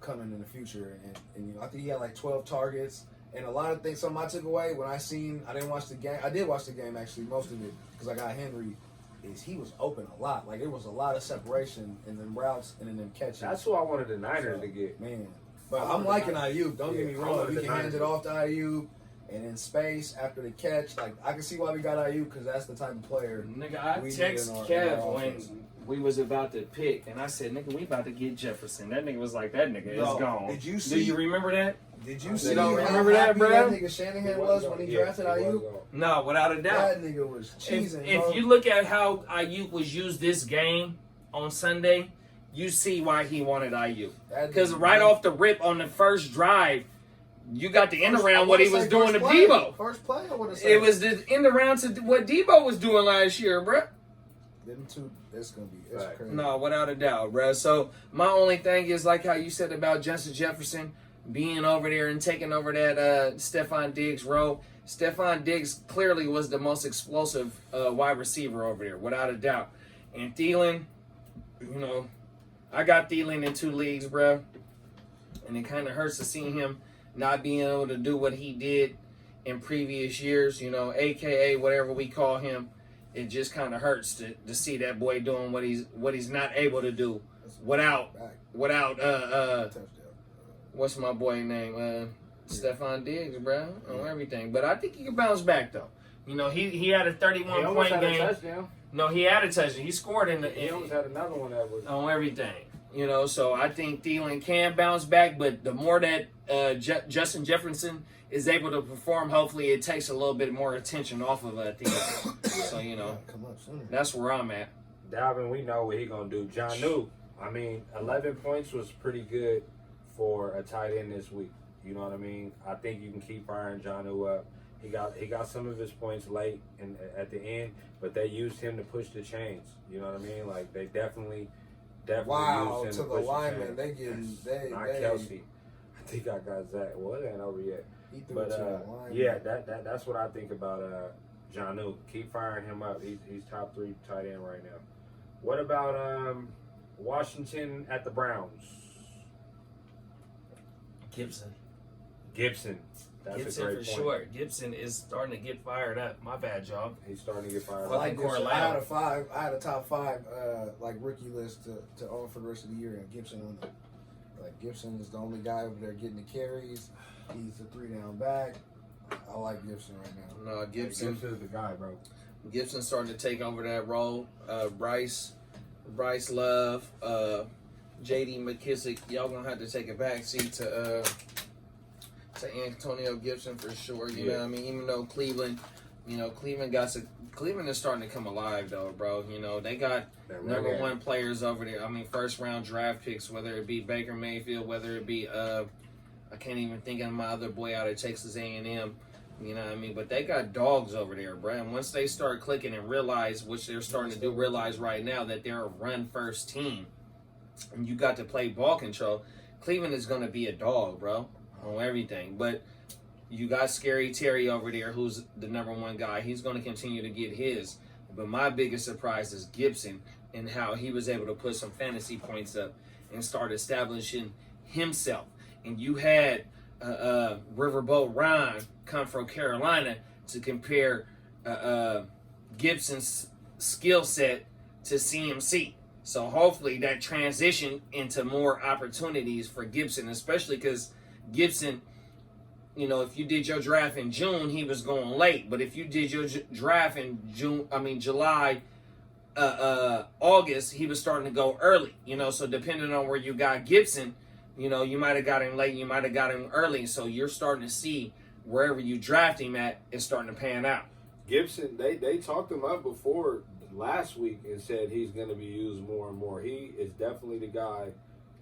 coming in the future. And I think he had like 12 targets and a lot of things. Something I took away when I didn't watch the game. I did watch the game actually, most of it, because I got Henry. Is he was open a lot. Like it was a lot of separation in them routes and in them catches. That's who I wanted the Niners to get. Man. But I'm liking Ayuk. Don't get me wrong. wanted We the can hand Niners. it off to Ayuk, and in space after the catch. Like I can see why we got Ayuk because that's the type of player. Nigga, I we need text in our Kev offense. when we was about to pick, and I said, nigga, we about to get Jefferson. That nigga was like, that nigga Bro, is gone. did you Do see- you remember that? Did you You see don't how remember that, happy bro? that nigga Shanahan was when he drafted Ayuk? No, without a doubt. That nigga was cheesing. If you look at how Ayuk was used this game on Sunday, you see why he wanted Ayuk. Because right off the rip on the first drive, you got the end around what he was doing to Debo. First play, I would have said. It was the end around to what Debo was doing last year, bruh. Them two. It's gonna be. It's Right. crazy. No, without a doubt, bruh. So my only thing is like how you said about Justin Jefferson being over there and taking over that Stephon Diggs role. Stephon Diggs clearly was the most explosive wide receiver over there, without a doubt. And Thielen, I got Thielen in 2 leagues, bruh. And it kind of hurts to see him not being able to do what he did in previous years, AKA whatever we call him. It just kind of hurts to see that boy doing what he's not able to do without Touchdown. what's my boy name? Stephon Diggs, bro, on everything. But I think he can bounce back though. He had a 31-point game. Touchdown. No, he had a touchdown. He scored He almost had another one that was. on everything. So I think Thielen can bounce back, but the more that Justin Jefferson is able to perform, hopefully it takes a little bit more attention off of it. So, Come up sooner. that's where I'm at. Dalvin, we know what he gonna do. Jonnu, I mean, 11 points was pretty good for a tight end this week. You know what I mean? I think you can keep firing Jonnu up. He got some of his points late and at the end, but they used him to push the chains. You know what I mean? Like they definitely Wow, used to him the push lineman, the chains. Not Kelsey. I think I got Zach. Well, it ain't over yet. He threw But it to the lineman. yeah, that's what I think about Jonnu. Keep firing him up. He's top 3 tight end right now. What about Washington at the Browns? Gibson. That's Gibson a for great point. sure. Gibson is starting to get fired up. My bad, y'all. He's starting to get fired I up. like Fucking Gibson. Corleone. I had a top 5 like rookie list to own for the rest of the year, and Gibson on it. Like Gibson is the only guy over there getting the carries. He's a 3-down back. I like Gibson right now. No, Gibson's the guy, bro. Gibson's starting to take over that role. Bryce Love, J.D. McKissick, y'all gonna have to take a backseat to Antonio Gibson for sure. You know what I mean? Even though Cleveland is starting to come alive though, bro. You know, they got number 1 players over there. I mean, first round draft picks, whether it be Baker Mayfield, whether it be I can't even think of my other boy out of Texas A&M. You know what I mean? But they got dogs over there, bro. And once they start clicking and realize, which they're starting to realize right now, that they're a run-first team, and you got to play ball control, Cleveland is going to be a dog, bro, on everything. But you got Scary Terry over there, who's the number 1 guy. He's going to continue to get his. But my biggest surprise is Gibson and how he was able to put some fantasy points up and start establishing himself. And you had Riverboat Ron come from Carolina to compare Gibson's skill set to CMC. So hopefully that transition into more opportunities for Gibson, especially because Gibson, you know, if you did your draft in June, he was going late. But if you did your draft in July, August, he was starting to go early. You know, so depending on where you got Gibson, you know, you might have got him late, you might have got him early. So you're starting to see wherever you draft him at is starting to pan out. Gibson, they talked him up before last week and said he's going to be used more and more. He is definitely the guy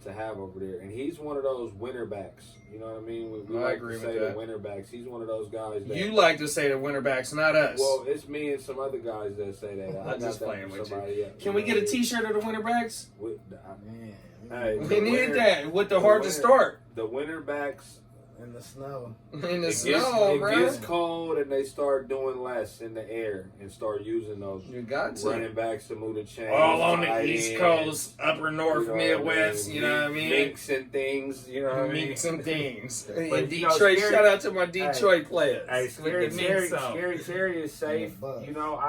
to have over there. And he's one of those winner backs. You know what I mean? We I like agree to with say that. the winner backs. He's one of those guys that... You like to say the winner backs, not us. Well, it's me and some other guys that say that. I'm just playing with you. Else. Can we get a T-shirt of the winner backs? Man, Hey, We need that with the Heart to Start. The winner backs... in the snow. In the It snow, bro. gets cold and they start doing less in the air and start using those You got to. running backs to move the chains. All on the tight East ends, Coast, Upper North, you know what I Midwest, mean? you know what I mean? Minks and things, you know what I mean? Minks and things. But, In you know, Detroit, Scary- shout out to my Detroit players. Hey, With Scary the Terry, Minks on. Scary Terry is safe. Yeah, You know,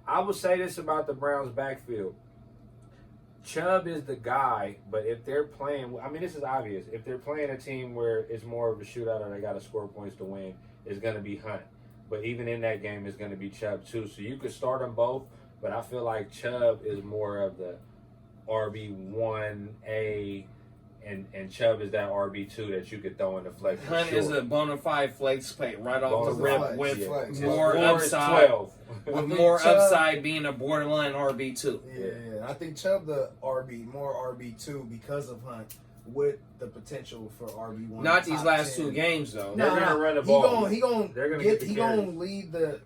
I would say this about the Browns backfield. Chubb is the guy, but if they're playing, I mean, this is obvious. If they're playing a team where it's more of a shootout and they got to score points to win, it's going to be Hunt. But even in that game, it's going to be Chubb too. So you could start them both, but I feel like Chubb is more of the RB1A, and Chubb is that RB2 that you could throw in the flex. for Hunt sure. is a bona fide flex play right off the Bona rip fide with flex. more Score is upside. 12. With think more Chubb- upside being a borderline RB2. Yeah. I think Chubb the more RB2 because of Hunt with the potential for RB1. Not these top last 10. 2 games though. They're gonna run the ball. He gonna They're gonna get the he carries. gonna lead the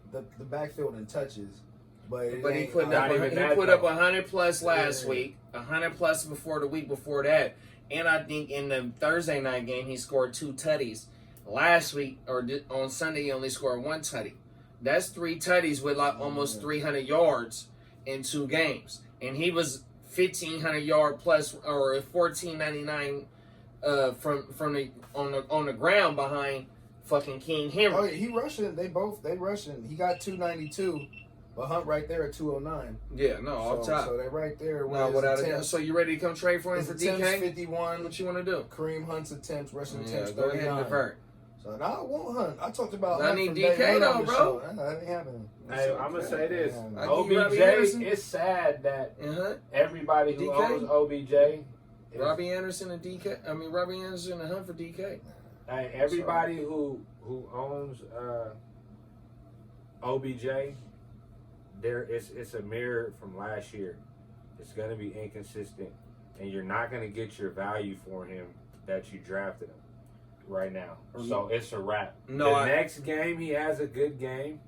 backfield in touches. But He it ain't- put not up even that, 100 plus last Yeah. week, 100 plus before the week before that, and I think in the Thursday night game he scored 2 tutties. Last week on Sunday he only scored 1 tutty. That's 3 tutties with like almost 300 yards in 2 games, and he was 1,500 yard plus or 1,499 from the on the ground behind fucking King Henry. Oh, yeah, he rushing. They rushing. He got 292, but Hunt right there at 209. Yeah, no, off top. So they right there. with No, his without a doubt. attempts. So you ready to come trade for him His for attempts DK? 51. What you want to do? Kareem Hunt's attempts, rushing Yeah, attempts go ahead and 39. divert. So now I want Hunt. I talked about I Hunt need from DK day one though, on the bro. show. That ain't happening. Hey, I'm gonna say this: I give you Robbie Anderson. OBJ. It's sad that Uh-huh. everybody who DK? owns OBJ, Robbie Anderson and DK. I mean, Robbie Anderson and Hunt for DK. Hey, everybody who owns OBJ, it's a mirror from last year. It's gonna be inconsistent, and you're not gonna get your value for him that you drafted him right now. So it's a wrap. No, next game he has a good game.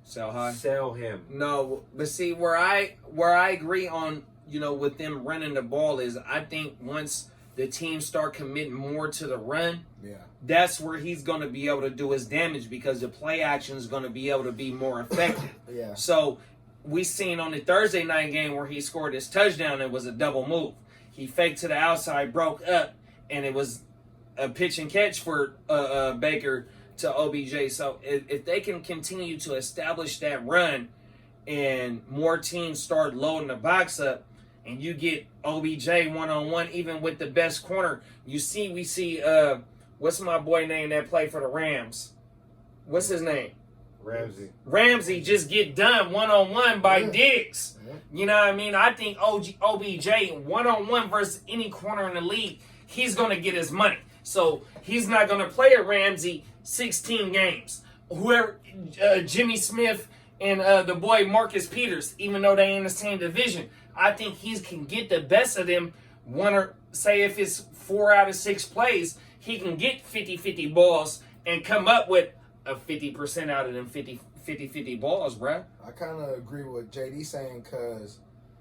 Sell high. Sell him. No, but see where I agree on, with them running the ball is I think once the teams start committing more to the run, that's where he's going to be able to do his damage because the play action is going to be able to be more effective. So we seen on the Thursday night game where he scored his touchdown, it was a double move. He faked to the outside, broke up, and it was a pitch and catch for Baker to OBJ. So if they can continue to establish that run and more teams start loading the box up and you get OBJ one-on-one, even with the best corner, we see what's my boy name that played for the Rams? What's his name? Ramsey just get done one-on-one by Diggs. You know what I mean? I think OBJ one-on-one versus any corner in the league, he's going to get his money. So he's not going to play a Ramsey 16 games. Whoever, Jimmy Smith and the boy Marcus Peters, even though they in the same division, I think he can get the best of them. Say if it's 4 out of 6 plays, he can get 50-50 balls and come up with a 50% out of them 50-50 balls, bruh. I kind of agree with JD saying because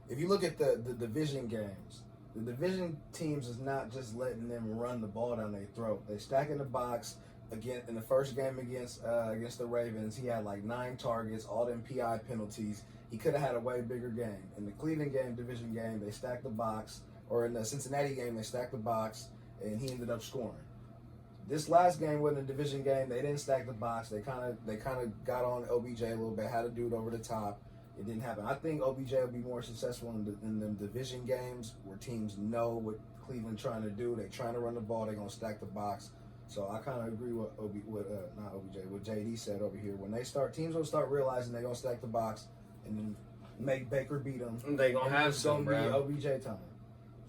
if you look at the division games, the division teams is not just letting them run the ball down their throat. They stack in the box. Again, in the first game against the Ravens, he had like 9 targets, all them PI penalties. He could have had a way bigger game. In the Cleveland game, division game, they stacked the box. Or in the Cincinnati game, they stacked the box, and he ended up scoring. This last game wasn't a division game. They didn't stack the box. They kind of got on OBJ a little bit, had to do it over the top. It didn't happen. I think OBJ will be more successful in the division games where teams know what Cleveland's trying to do. They're trying to run the ball. They're going to stack the box. So I kind of agree with what JD said over here. When teams will start realizing they're going to stack the box and then make Baker beat them. They're going to have some, bro. It's going to be OBJ time.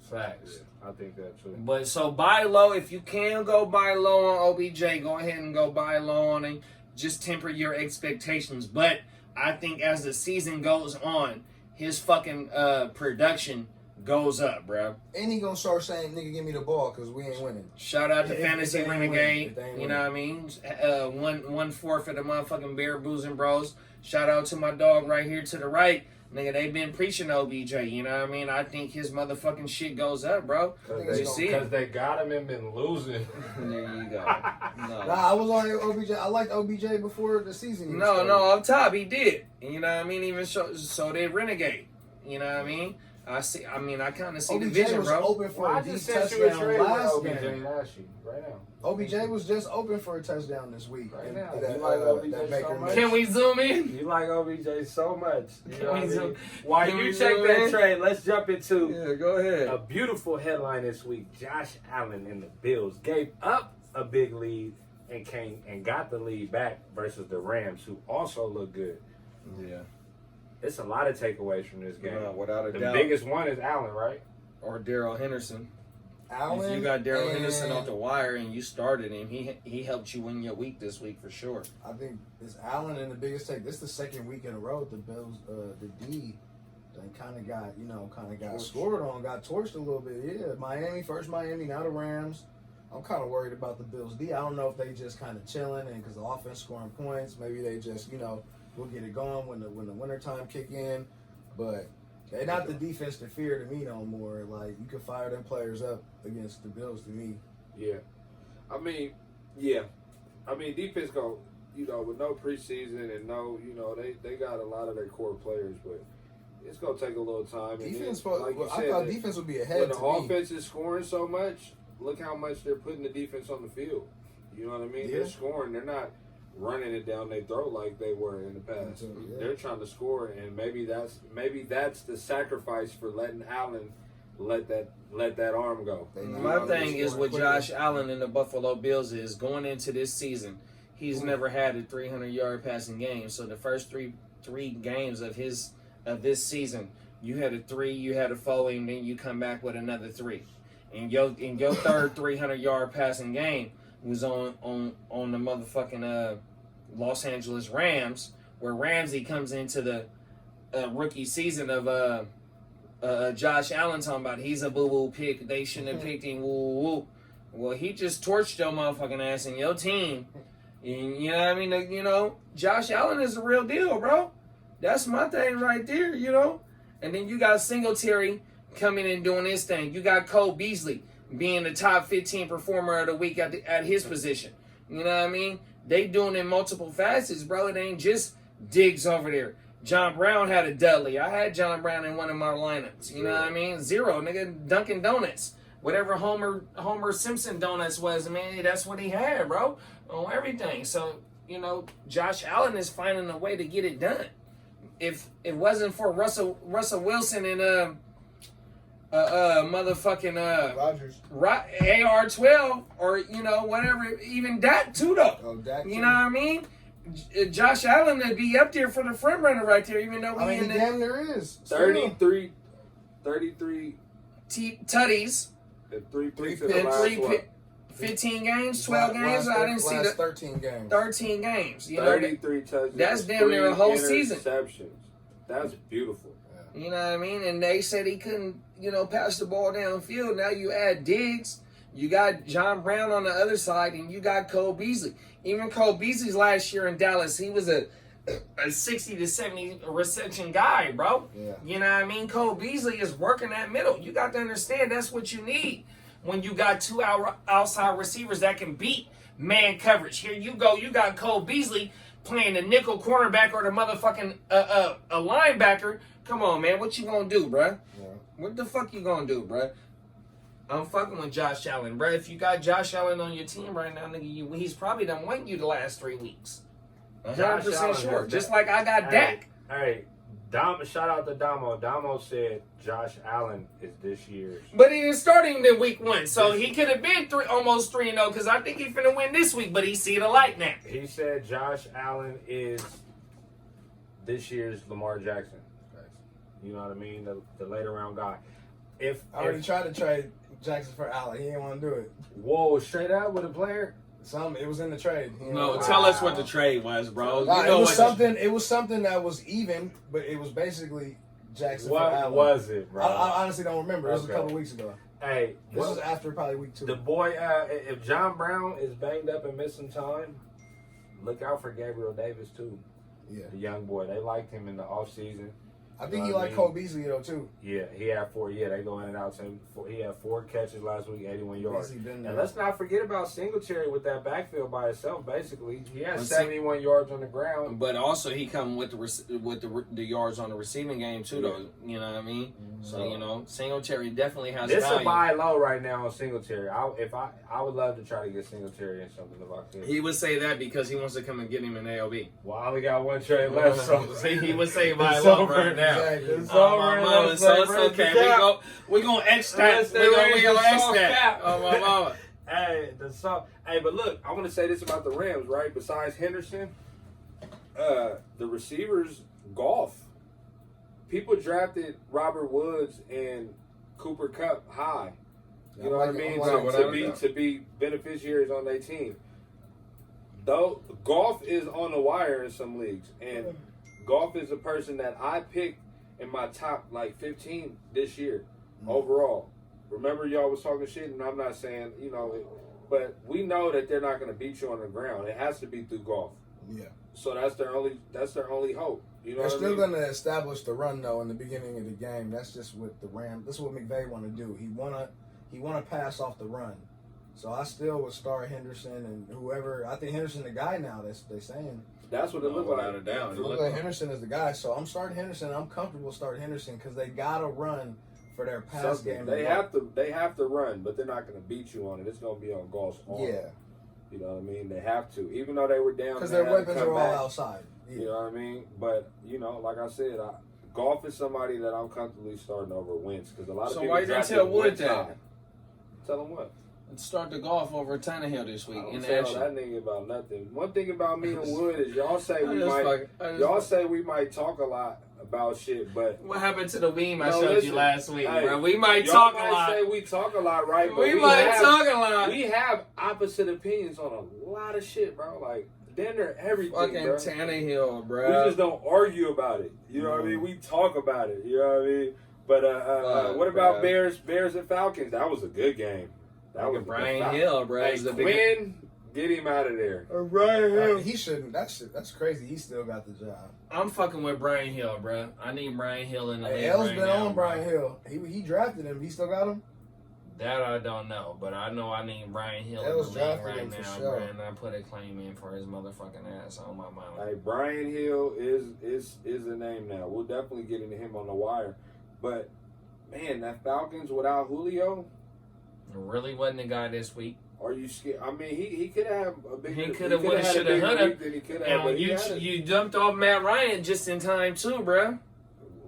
Facts. Yeah, I think that too. But so buy low. If you can go buy low on OBJ, go ahead and go buy low on him. Just temper your expectations. But I think as the season goes on, his fucking production goes up, bro. And he gonna start saying, "Nigga, give me the ball," because we ain't winning. Shout out to Fantasy Renegade. You know what I mean? 1-4 for the motherfucking Bear Boozing Bros. Shout out to my dog right here to the right. Nigga, they been preaching OBJ, you know what I mean? I think his motherfucking shit goes up, bro. Because they got him and been losing. There you go. No. Nah, I was on OBJ. I liked OBJ before the season. No, up top, he did. You know what I mean? Even so did Renegade. You know what I mean? I kind of see OBJ the vision, was bro. open for a deep touchdown last game. Right now. OBJ was just open for a touchdown this week. Right now. You like OBJ so much? Can we zoom in? You like OBJ so much. You know what I mean? Zoom? While you check that trade, let's jump into go ahead. A beautiful headline this week. Josh Allen and the Bills gave up a big lead and got the lead back versus the Rams, who also look good. Yeah. It's a lot of takeaways from this game. Without a doubt. The biggest one is Allen, right? Or Darrell Henderson. Allen, if you got Darrell Henderson off the wire and you started him, he helped you win your week this week for sure. I think it's Allen and the biggest take. This is the second week in a row the Bills, the D, they kind of got scored on, got torched a little bit. Yeah, Miami, now the Rams. I'm kind of worried about the Bills D. I don't know if they just kind of chilling and because the offense scoring points, maybe they just we'll get it going when the wintertime kick in, but they're not the defense to fear to me no more. Like, you can fire them players up against the Bills to me. Yeah. I mean, defense go, with no preseason and no, they got a lot of their core players, but it's going to take a little time. Defense, and then, like I thought defense would be ahead when to the me. offense is scoring so much, look how much they're putting the defense on the field. You know what I mean? Yeah. They're scoring. They're not running it down their throat like they were in the past. Yeah. They're trying to score, and maybe that's the sacrifice for letting Allen let that arm go. My thing is with Josh Allen and the Buffalo Bills is going into this season, he's never had a 300-yard passing game. So the first three games of this season, you had a 3, you had a 4, and then you come back with another 3. In your third 300-yard passing game, was on the motherfucking Los Angeles Rams, where Ramsey comes into the rookie season of Josh Allen talking about he's a boo-boo pick. They shouldn't have picked him. Woo-woo. Well, he just torched your motherfucking ass and your team. You know what I mean? You know, Josh Allen is the real deal, bro. That's my thing right there, you know? And then you got Singletary coming and doing his thing. You got Cole Beasley being the top 15 performer of the week at his position. You know what I mean? They doing it in multiple facets, bro. It ain't just Diggs over there. John Brown had a Dudley. I had John Brown in one of my lineups. You know what I mean? 0, nigga. Dunkin' Donuts. Whatever Homer Simpson donuts was, man, that's what he had, bro. On everything. So, you know, Josh Allen is finding a way to get it done. If it wasn't for Russell Wilson and motherfucking Rodgers. AR-12 or, you know, whatever, even Dak too, though. Oh, Dak you too. know what I mean? Josh Allen would be up there for the front runner right there, even though he damn near is. 33 tutties. And 3 picks in picks. the last one. 15 games, 12 games. I didn't see the 13 games. 13 games. You know, 33 touchdowns. that's damn near a whole season. Interceptions. That's beautiful. You know what I mean? And they said he couldn't, you know, pass the ball downfield. Now you add Diggs. You got John Brown on the other side, and you got Cole Beasley. Even Cole Beasley's last year in Dallas, he was a 60 to 70 reception guy, bro. Yeah. You know what I mean? Cole Beasley is working that middle. You got to understand that's what you need when you got 2 outside receivers that can beat man coverage. Here you go. You got Cole Beasley playing the nickel cornerback or the motherfucking a linebacker. Come on, man. What you gonna do, bruh? Yeah. What the fuck you gonna do, bruh? I'm fucking with Josh Allen, bruh. If you got Josh Allen on your team right now, nigga, he's probably done won you the last 3 weeks. 100% sure. Just like I got Dak. Hey, shout out to Damo. Damo said Josh Allen is this year's. But he didn't start him in week 1, so he could have been almost 3-0 because I think he's finna win this week, but he see the light now. He said Josh Allen is this year's Lamar Jackson. You know what I mean? The later round guy. I already tried to trade Jackson for Allen. He didn't want to do it. Whoa, straight out with a player? It was in the trade. No, tell us what the trade was, bro. It was something that was even, but it was basically Jackson for Allen. What was it, bro? I honestly don't remember. It was a couple weeks ago. Hey, this was after probably week 2. The boy, if John Brown is banged up and missing time, look out for Gabriel Davis too. Yeah, the young boy. They liked him in the offseason. I think he liked Cole Beasley though too. Yeah, he had 4. Yeah, they go in and out. So he had 4 catches last week, 81 yards. And let's not forget about Singletary with that backfield by itself. Basically, he had 71 yards on the ground. But also he come with the yards on the receiving game too, though. You know what I mean? Mm-hmm. So you know, Singletary definitely has. This value. a buy low right now on Singletary. I would love to try to get Singletary in something if I could. He would say that because he wants to come and get him in AOB. Well, I only got 1 trade left, so he would say buy low right now. It's my mama, so it's okay. We're gonna X that. We're gonna X that. Oh my mama. Hey, but look, I want to say this about the Rams, right? Besides Henderson, the receivers, golf. People drafted Robert Woods and Cooper Kupp high. You know what I mean? To be beneficiaries on their team. Though golf is on the wire in some leagues, and golf is a person that I picked in my top 15 this year overall. Remember, y'all was talking shit, and I'm not saying but we know that they're not going to beat you on the ground. It has to be through golf. Yeah. So that's their only hope. You know, they're still going to establish the run though in the beginning of the game. That's just what the Rams. This is what McVay want to do. He want to pass off the run. So I still would start Henderson and whoever. I think Henderson the guy now. They're saying. That's what it looks like. It looks like Henderson is the guy. So I'm starting Henderson. I'm comfortable starting Henderson because they gotta run for their pass game. They have to run, but they're not going to beat you on it. It's going to be on Golf's arm. Yeah. You know what I mean? They have to, even though they were down. Because their weapons are all outside. Yeah. You know what I mean? But like I said, Golf is somebody that I'm comfortably starting over Wentz because a lot of people. So why you didn't tell Wood that? Tell him what? Start the Golf over Tannehill this week. I don't tell that nigga about nothing. One thing about me and Wood is y'all say we might talk a lot about shit, but what happened to the meme I showed you last week, bro? We might talk a lot. Say we talk a lot, right? But we might talk a lot. We have have opposite opinions on a lot of shit, bro. Like, damn near everything, Fucking bro. Tannehill, We bro. just don't argue about it. You know what I mean? We talk about it. You know what I mean? But what about Bears and Falcons? That was a good game. That was Brian Hill, bro. Hey, Quinn, get him out of there. Brian Hill. He shouldn't. That's crazy. He still got the job. I'm fucking with Brian Hill, bro. I need Brian Hill in the league L's right been now, on Brian Hill. He drafted him. He still got him. That I don't know, but I know I need Brian Hill in the L's league drafted right him for now, sure. bro. And I put a claim in for his motherfucking ass on my mind. Hey, Brian Hill is a name now. We'll definitely get into him on the wire. But man, that Falcons without Julio, Really wasn't the guy this week. are you scared? I mean, he could have a bigger. He coulda, woulda, had a shoulda, bigger woulda. week than he could have. And you dumped off Matt Ryan just in time too, bro.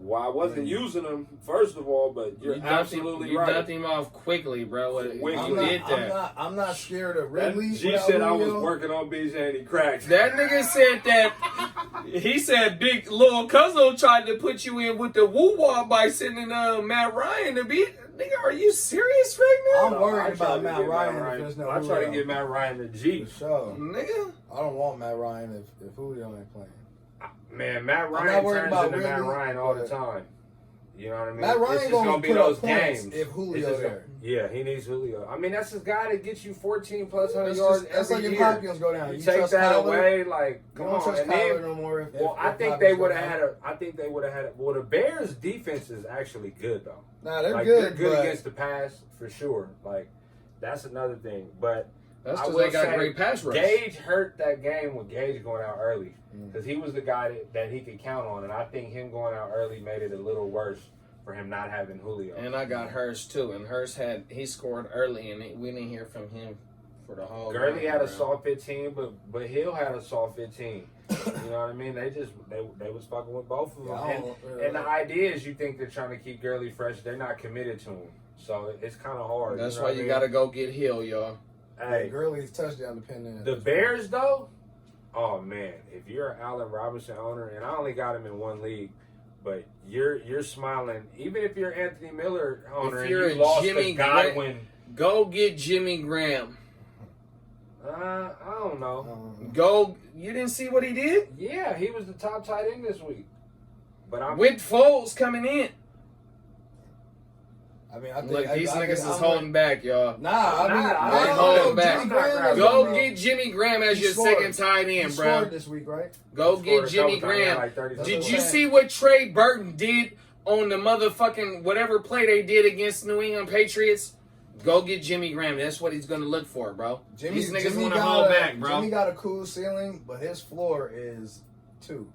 Well, I wasn't using him first of all, but you're absolutely you right. dumped him off quickly, bro. You did that. I'm not scared of Ridley. G said I was working on BJ and he cracked. That nigga said that. He said Big Lil Cuzzo tried to put you in with the woo-wah by sending Matt Ryan to beat. Nigga, are you serious right now? I'm worried about Matt Ryan. If there's no I try to Julio. get Matt Ryan the G. For sure. Nigga. I don't want Matt Ryan if Julio ain't playing. Man, Matt I'm not Ryan worried turns about into Matt Ridley, Ryan all the but- time. You know what I mean? Matt Ryan it's just gonna be put those up points games if Julio It's just there. Yeah, he needs Julio. I mean, that's his guy that gets you 14 plus 100 That's yards just, that's every like if year. Hopkins go down. You You take trust that Kyler? away, like You come don't on. trust And Kyler then, no more. If well, I if think Hopkins they would go have down. had a. I think they would have had a. Well, the Bears' defense is actually good though. Nah, they're Like, good. They're good but against the pass for sure. Like that's another thing. But That's I because will they got say, great pass rush. Gage hurt that game with Gage going out early because he was the guy that he could count on, and I think him going out early made it a little worse for him not having Julio. And I got Hurst too. And Hurst he scored early, and we didn't hear from him for the whole Gurley game, had a bro. soft 15, but Hill had a soft 15. You know what I mean? They was fucking with both of them. And the idea is you think they're trying to keep Gurley fresh. They're not committed to him, so it's kind of hard. That's know why what I you mean? got to go get Hill, y'all. Hey, Gurley's touchdown dependent. the Bears though. Oh man, if you're an Allen Robinson owner, and I only got him in one league, but you're smiling. Even if you're Anthony Miller owner, If you're and you a lost Jimmy to Godwin. Go get Jimmy Graham. I don't know. Go. You didn't see what he did? Yeah, he was the top tight end this week. But I'm With Foles coming in. I mean, I think Look, these niggas is I'm holding back, y'all. Nah, I mean, Nah, they no, holding no, back. Jimmy Graham is Go bro. get Jimmy Graham as He your scored. second tight He end, scored bro. this week, right? Go He get scored a Jimmy couple times. He had Graham. like 30 Did something. you see what Trey Burton did on the motherfucking whatever play they did against New England Patriots? Go get Jimmy Graham. That's what he's gonna look for, bro. These niggas want to hold back, bro. Jimmy got a cool ceiling, but his floor is 2.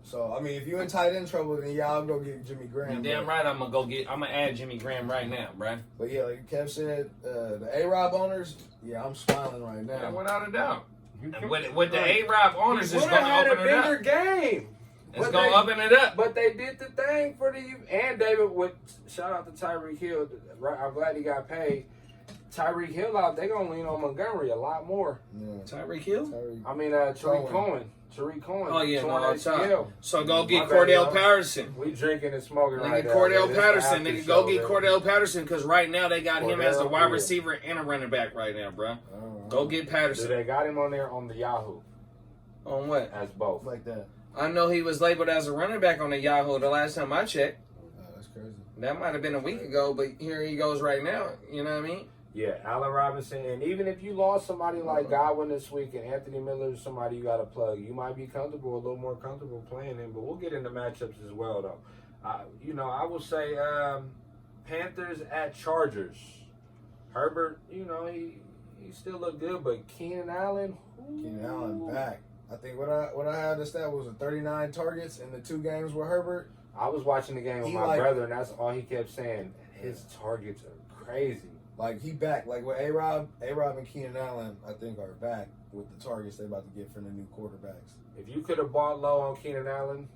So I mean, if you're in tight end trouble, then y'all go get Jimmy Graham. You damn right. I'm gonna add Jimmy Graham right now, bro. But yeah, like Kev said, the A-Rob owners, yeah, I'm smiling right now. Yeah, without a doubt. And with the A-Rob owners, He it's would've gonna had open a it bigger up. game. It's But gonna they- open it up. But they did the thing for the and David. With shout out to Tyreek Hill. Right, I'm glad he got paid. Tyreek Hill out. They gonna lean on Montgomery a lot more. Yeah. Tyreek Hill. I mean, Tariq Cohen. Oh yeah, torn no, ACL. so go My get bad, Cordell y'all. Patterson. We drinking and smoking right Nigga, now. Cordell This the Patterson. after Nigga, show, go get man. Cordell Patterson because right now they got him as a Cordell, wide yeah. receiver and a running back right now, bro. Oh, Go get So Patterson. they got him on there on the Yahoo On what? as both. like that. I know he was labeled as a running back on the Yahoo the last time I checked. Oh, that's crazy. That might have been a week ago, but here he goes right now. You know what I mean? Yeah, Allen Robinson, and even if you lost somebody like Godwin this week and Anthony Miller is somebody you got to plug, you might be comfortable, a little more comfortable playing him. But we'll get into matchups as well, though. I will say Panthers at Chargers. Herbert, he still looked good, but Keenan Allen. Keenan Allen back. I think what I had the stat was 39 targets in the 2 games with Herbert. I was watching the game with my brother, and that's all he kept saying. His targets are crazy. Like he back. Like with A-Rob and Keenan Allen, I think are back with the targets they about to get from the new quarterbacks. If you could have bought low on Keenan Allen,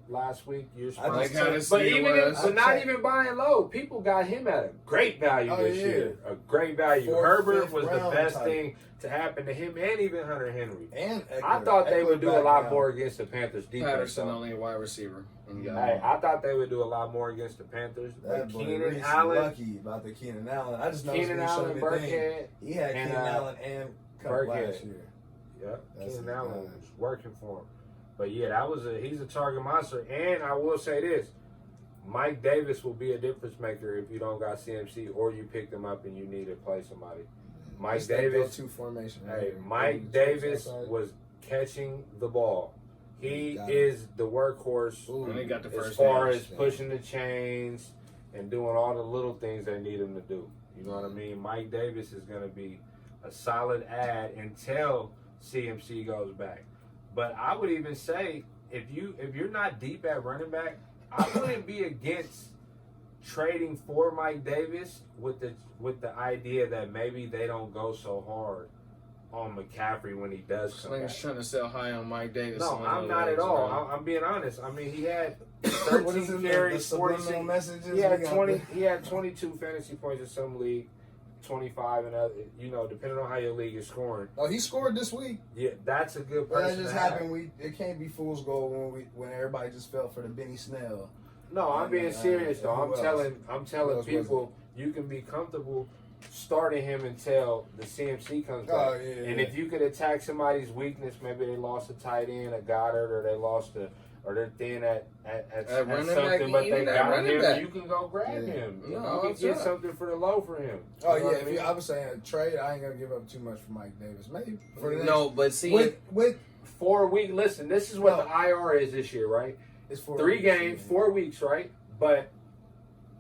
last week. You're I supposed just to, checked. but not checked. even buying low. People got him at a great value this year. A great value. Fourth, Herbert fifth was the round best type. thing to happen to him, and even Hunter Henry. And I thought they would do a lot now. more against the Panthers defense. Patterson though. only a wide receiver. Hey, I thought they would do a lot more against the Panthers. That But boy Keenan Reese Allen, lucky about the Keenan Allen. I just know Keenan Allen, Burkhead. He had and, Keenan Allen and Cup Burkhead. last year. Yep, That's Keenan it, Allen man. was working for him. But yeah, he's a target monster. And I will say this. Mike Davis will be a difference maker if you don't got CMC or you pick them up and you need to play somebody. Mike It's that Davis, go-to formation. hey, right? Mike Davis was catching the ball. He Got it. is the workhorse And he got the as first far down. as pushing the chains and doing all the little things they need him to do. You know what I mean? Mike Davis is going to be a solid add until CMC goes back. But I would even say if you're not deep at running back, I wouldn't be against trading for Mike Davis with the idea that maybe they don't go so hard on McCaffrey when he does come back. Sling's trying to sell high on Mike Davis. No, on I'm the not legs, at all. bro. I'm being honest. I mean, he had What is 13 it? The carries, subliminal 46. messages. He had We got 20. the- He had 22 fantasy points in some league, 25 and other. You know, depending on how your league is scoring. Oh, he scored this week. Yeah, that's a good But person. that just to have. happened. It can't be fool's gold when everybody just fell for the Benny Snell. No, I'm being serious though. Who I'm else? telling was people you can be comfortable starting him until the CMC comes back. Oh, yeah, And yeah. if you could attack somebody's weakness, maybe they lost a tight end, a Goddard, or they lost or they're thin at running back, something, but they even at got running him. back. You can go grab Yeah. him. No, You I'm can get saying. something for the low for him. Oh You know yeah, what I mean? I was saying trade, I ain't gonna give up too much for Mike Davis. Maybe for the next, No, but see, with 4 week. Listen, this is what No. the IR is this year, right? it's 4 3 weeks, games, yeah. 4 weeks, right? But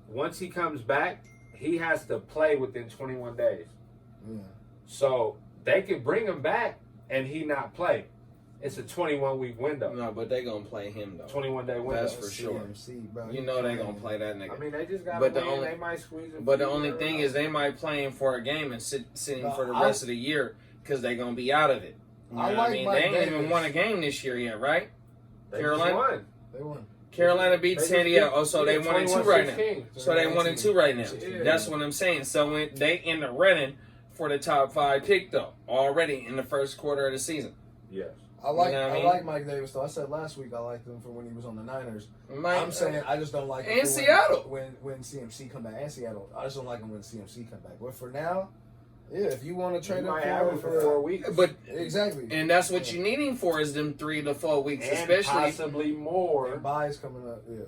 once he comes back, he has to play within 21 days. Yeah. So they could bring him back and he not play. It's a 21-week window. no, but they gonna play him though. 21-day window. That's for sure. CMC, bro. You know they gonna play that nigga. I mean, they just got But to the win. only- They might squeeze it. But the only thing is, they might play him for a game and sitting for the rest of the year because they gonna be out of it. You know I what like I mean, Mike they ain't even Davis. won a game this year yet, right? they Carolina? won. They won. Carolina beat They San just Diego. beat- Oh, so they yeah, 1-2 right now. 21-16. So they 1-2 right now. Yeah. That's what I'm saying. So when they in the running for the top 5 pick though already in the first quarter of the season. Yes. I like You know what I I mean? like Mike Davis though. I said last week I liked him for when he was on the Niners. Mike- I'm saying I just don't like him And for Seattle. when CMC come back and Seattle. I just don't like him when CMC come back. But for now, yeah, if you want to He trade him might have it for 4 weeks. But exactly, and that's what you need him for is them 3 to 4 weeks, and especially. possibly more. and buys coming up. Yeah,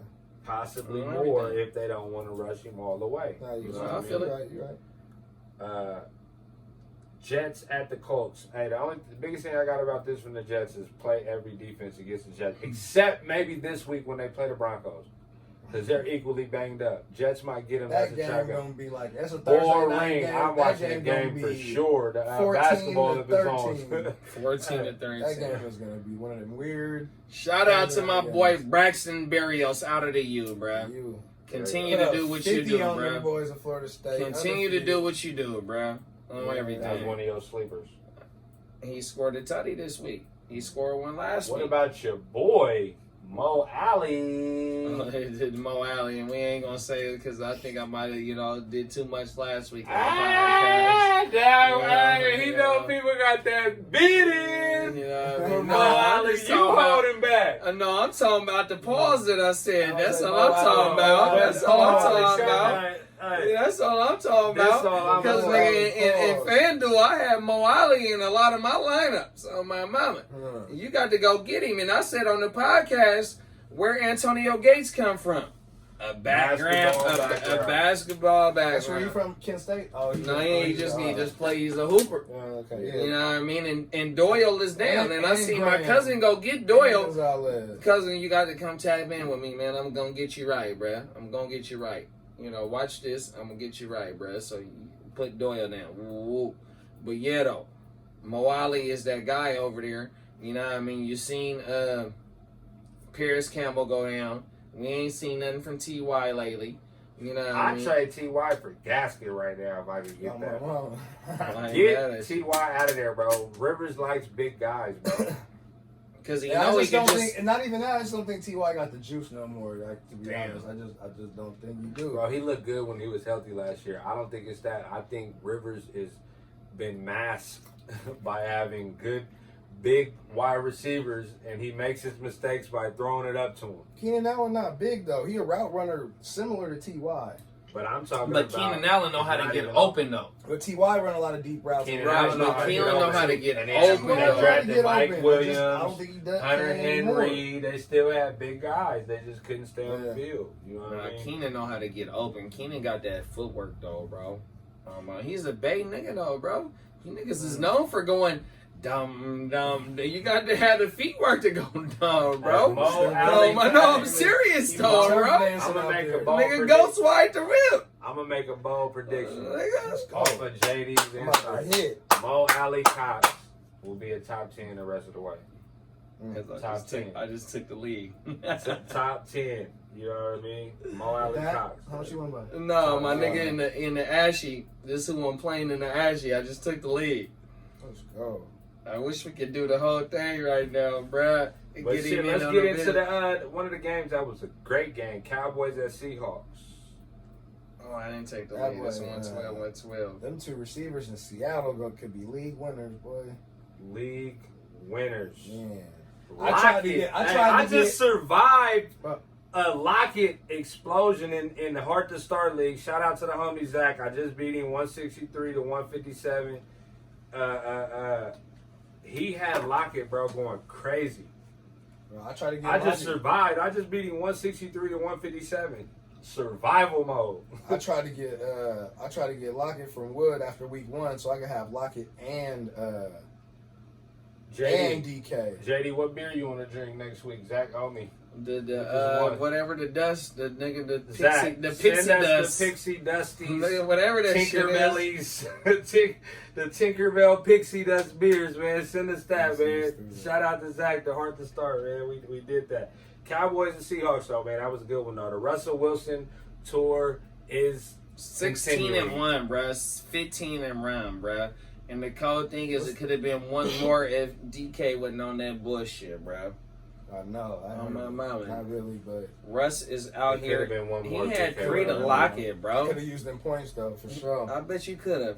Possibly On more everything. if they don't want to rush him all the way. nah, You know I what I feel mean? it. You're right. Jets at the Colts. Hey, the biggest thing I got about this from the Jets is play every defense against the Jets, except maybe this week when they play the Broncos, because they're equally banged up. Jets might get them as That a game check-up. gonna be like that's a Thursday Or night ring. game. I'm That watching the gonna game for be sure. The 14 basketball to if it's on. 13. 14 to That 13. game is gonna be one of them weird. Shout out to my Yeah. boy Braxton Berrios out of the U, bruh. You Continue put to up do what you 50 do, on them bruh. boys of Florida State. Continue to Undefeated. do what you do, bruh. On Yeah, That was everything. one of your sleepers. He scored a tutty this week. He scored one last What week. about your boy, Mo Alley? Mo Alley, and we ain't gonna say it because I think I might have, did too much last week. On the Ah, damn, Yeah, hey, he yeah. know people got that beating. podcast. You know what I Mo mean? No, I'm Alley, just you talking about- hold him back. No, I'm talking about the pause that I said. Oh, That's that all I'm Mo talking Alley. about. Oh, That's all I'm oh, talking shut about. Yeah, that's all I'm talking That's about. all I'm Because talking in about. FanDuel, I have Mo Alley in a lot of my lineups on my mama. Uh, You got to go get him. And I said on the podcast, where Antonio Gates come from? A background, a basketball That's where you background. from, Kent State? Oh, No, he just play. He's a hooper. Okay, You know what I mean? And Doyle is down. And I And see my Graham. cousin go get Doyle. Gonzalez. Cousin, you got to come tap in with me, man. I'm gonna get you right, bruh. I'm gonna get you right. Watch this. I'm gonna get you right, bruh. So you put Doyle down. Woo. But yeah, though, Mo Alley is that guy over there. You know what I mean? You seen Paris Campbell go down. We ain't seen nothing from T.Y. lately. You know what I I mean? trade T.Y. for Gasket right now if I could get that. Like Get that. T.Y. out of there, bro. Rivers likes big guys, bro. Because he And I know he just can don't just. think, and not even that, I just don't think T.Y. got the juice no more. Like, to be Damn. honest, I just don't think you do. Bro, he looked good when he was healthy last year. I don't think it's that. I think Rivers is been masked by having good, big wide receivers, and he makes his mistakes by throwing it up to him. Keenan Allen not big though. He a route runner similar to T.Y. But I'm talking But about... Keenan Allen know how to not get even- open though. But T.Y. run a lot of deep routes. Keenan Right, Allen know how to Keenan get know open. how to get And then open, when though. they drafted Mike I Williams, don't think he does. Hunter anymore. Henry, they still had big guys. They just couldn't stay on the Yeah. field. You know what I mean? Keenan know how to get open. Keenan got that footwork though, bro. He's a bait nigga though, bro. You niggas is known for going dumb. You got to have the feet work to go dumb, bro. Mo Alley- No, I'm serious He though, was bro. dancing I'm gonna out make there. a ball Nigga, prediction. go swipe the whip. I'm gonna make a bold prediction. Nigga. Off of JD's I'm about to insight. hit. Mo Alley Cox will be a top 10 the rest of the way. Top 10. I just took the lead. Top 10. You know what I mean? Mo Alley That, Cox. how much you want to buy? No, my nigga in the Ashy. This is who I'm playing in the Ashy. I just took the lead. Let's go. I wish we could do the whole thing right now, bruh. But shit, let's get into the one of the games that was a great game. Cowboys at Seahawks. Oh, I didn't take the That lead. boy, It's 112. Them two receivers in Seattle could be league winners, boy. League winners. Man. I just survived But- a Lockett explosion in the Heart2Start league. Shout out to the homie Zach. I just beat him 163 to 157. He had Lockett, bro, going crazy. Bro, I try to get. I just Lockett. survived. I just beat him 163 to 157. Survival mode. I tried to get Lockett from Wood after week 1, so I could have Lockett and DK. JD, what beer you want to drink next week? Zach, owe me. Whatever the dust, the nigga, the pixie, Zach, the pixie send us dust, the pixie dusties. nigga, whatever that shit is. Tinkerbellies, the Tinkerbell pixie dust beers, man. Send us that, man. Shout out to Zach, the Heart2Start, man. We did that. Cowboys and Seahawks, though, man. That was a good one, though. The Russell Wilson tour is 16-1, bruh. 15-1, bruh. And the cold thing is, it could have been one more if DK wasn't on that bullshit, bruh. No, On my mama. not really, but Russ is out It here. could've been one He more had DK 3 to right lock now. it, I bro. could have used them points though for sure. I bet you could have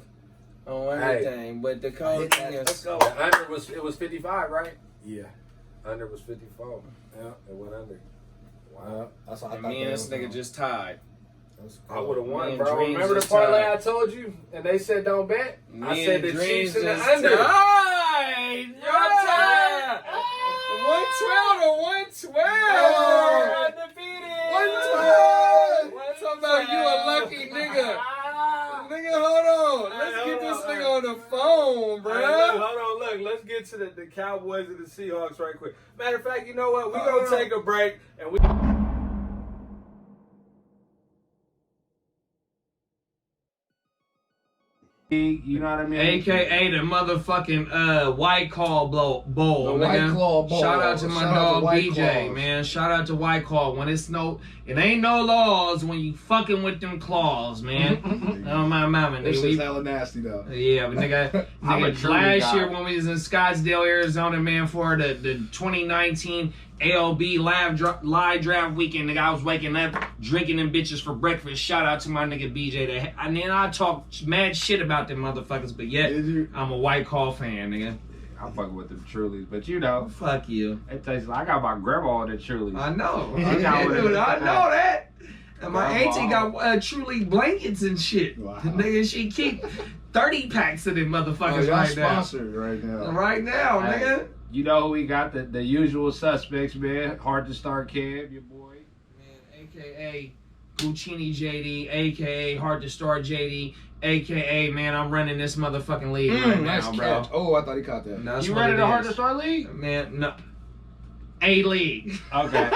on Hey. everything. But the cold thing Let's is, go. The under was 55, right? Yeah. Under was 54. Yeah, it went under. Wow. That's all I and thought. me and this nigga just tied. I would have won, Me and bro. Dreams Remember the just parlay tied. I told you? And they said don't bet? I Me said and the Dreams Chiefs and the just under. tied. You're tied. 112 to 112. Undefeated. 112. Talking about you a lucky nigga. Nigga, hold on. Let's Hey, get hold this on, nigga hey. on the phone, Hey, bro. look, hold on, look. Let's get to the Cowboys and the Seahawks right quick. Matter of fact, you know what? We're going to take a break and we... You know what I mean? AKA the motherfucking White Claw bowl. The nigga. White Claw bowl. Shout out to my Shout out to dog White BJ, Claws. man. Shout out to White Claw. When it ain't no laws when you fucking with them claws, man. Oh my mama, This nigga. shit's We- hella nasty though. Yeah, but nigga, I'm a nigga truly last guy. year when we was in Scottsdale, Arizona, man, for the 2019 ALB live draft weekend, nigga, I was waking up drinking them bitches for breakfast. Shout out to my nigga BJ. And then I talk mad shit about them motherfuckers, but yet Did you? I'm a White Claw fan, nigga. I'm fucking with them Trulies, but you know, Fuck you. it tastes like I got my grandma on the Trulies. I know. I got Dude, I know that. And my Grandma. auntie got truly blankets and shit. Wow. Nigga, she keep 30 packs of them Oh, motherfuckers y'all right now. sponsored right now. Right now, Hey. nigga. You know who we got? The usual suspects, man. Heart2Start Cam, your boy. Man, AKA Puccini JD, AKA Heart2Start JD, AKA, man, I'm running this motherfucking league right Nice now, catch. bro. Oh, I thought he caught that. That's You what ready it to is. Heart2Start League? Man, no. A league. Okay.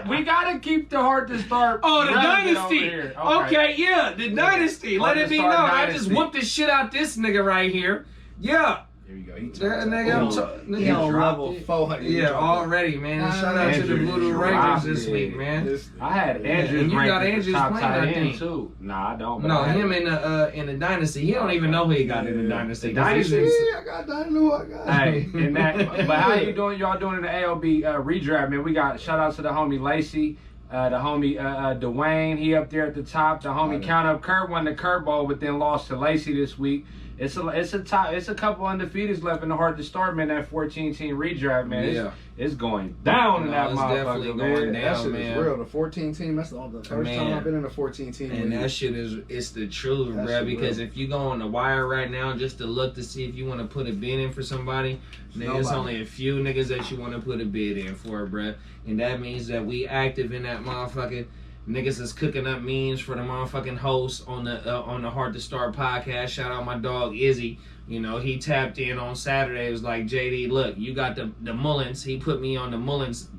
We gotta keep the Heart2Start. Oh, the relevant dynasty. over here. Okay, yeah, the dynasty. Let it be known. Heart2Start I just dynasty. whooped the shit out this nigga right here. Yeah. Here we go. He That nigga, He on level 400. Yeah, already, man. Shout out to the Voodoo Rangers this week, man. I had Andrews. And you got ranked Andrews top playing, tight I end think. too. Nah, I don't. No, him in the dynasty. He don't even know who he got in the dynasty. Dynasty? Yeah, I got that. I know I got. Hey, in that. But how you doing? Y'all doing in the ALB redraft, man? We got shout out to the homie Lacey. The homie Dwayne, he up there at the top. The homie Count Up Kurt won the curveball, but then lost to Lacey this week. It's a couple undefeateds left in the Heart2Start, man. That 14-team redraft, man. It's going down in that it's motherfucker, definitely man. going That down, shit man. is real. The 14 team. That's the first time I've been in a 14 team. And that shit it's the truth, bro. Because if you go on the wire right now just to look to see if you want to put a bid in for somebody, nigga, it's only a few niggas that you want to put a bid in for, bro. And that means that we active in that motherfucking. Niggas is cooking up memes for the motherfucking host on the Heart2Start podcast. Shout out my dog Izzy. You know, he tapped in on Saturday. It was like, JD, look, you got the Mullins. He put me on the Mullins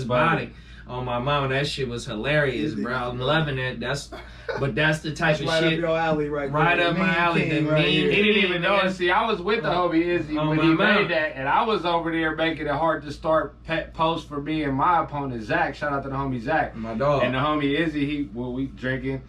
body. On my mama, that shit was hilarious, bro. I'm loving it. That's the type of right shit. Up your alley, right up my alley. King The right meme. here. He didn't even know it. See, I was with the homie Izzy when he made that, and I was over there making it Heart2Start post for me and my opponent Zach. Shout out to the homie Zach, My dog. and the homie Izzy. We drinking.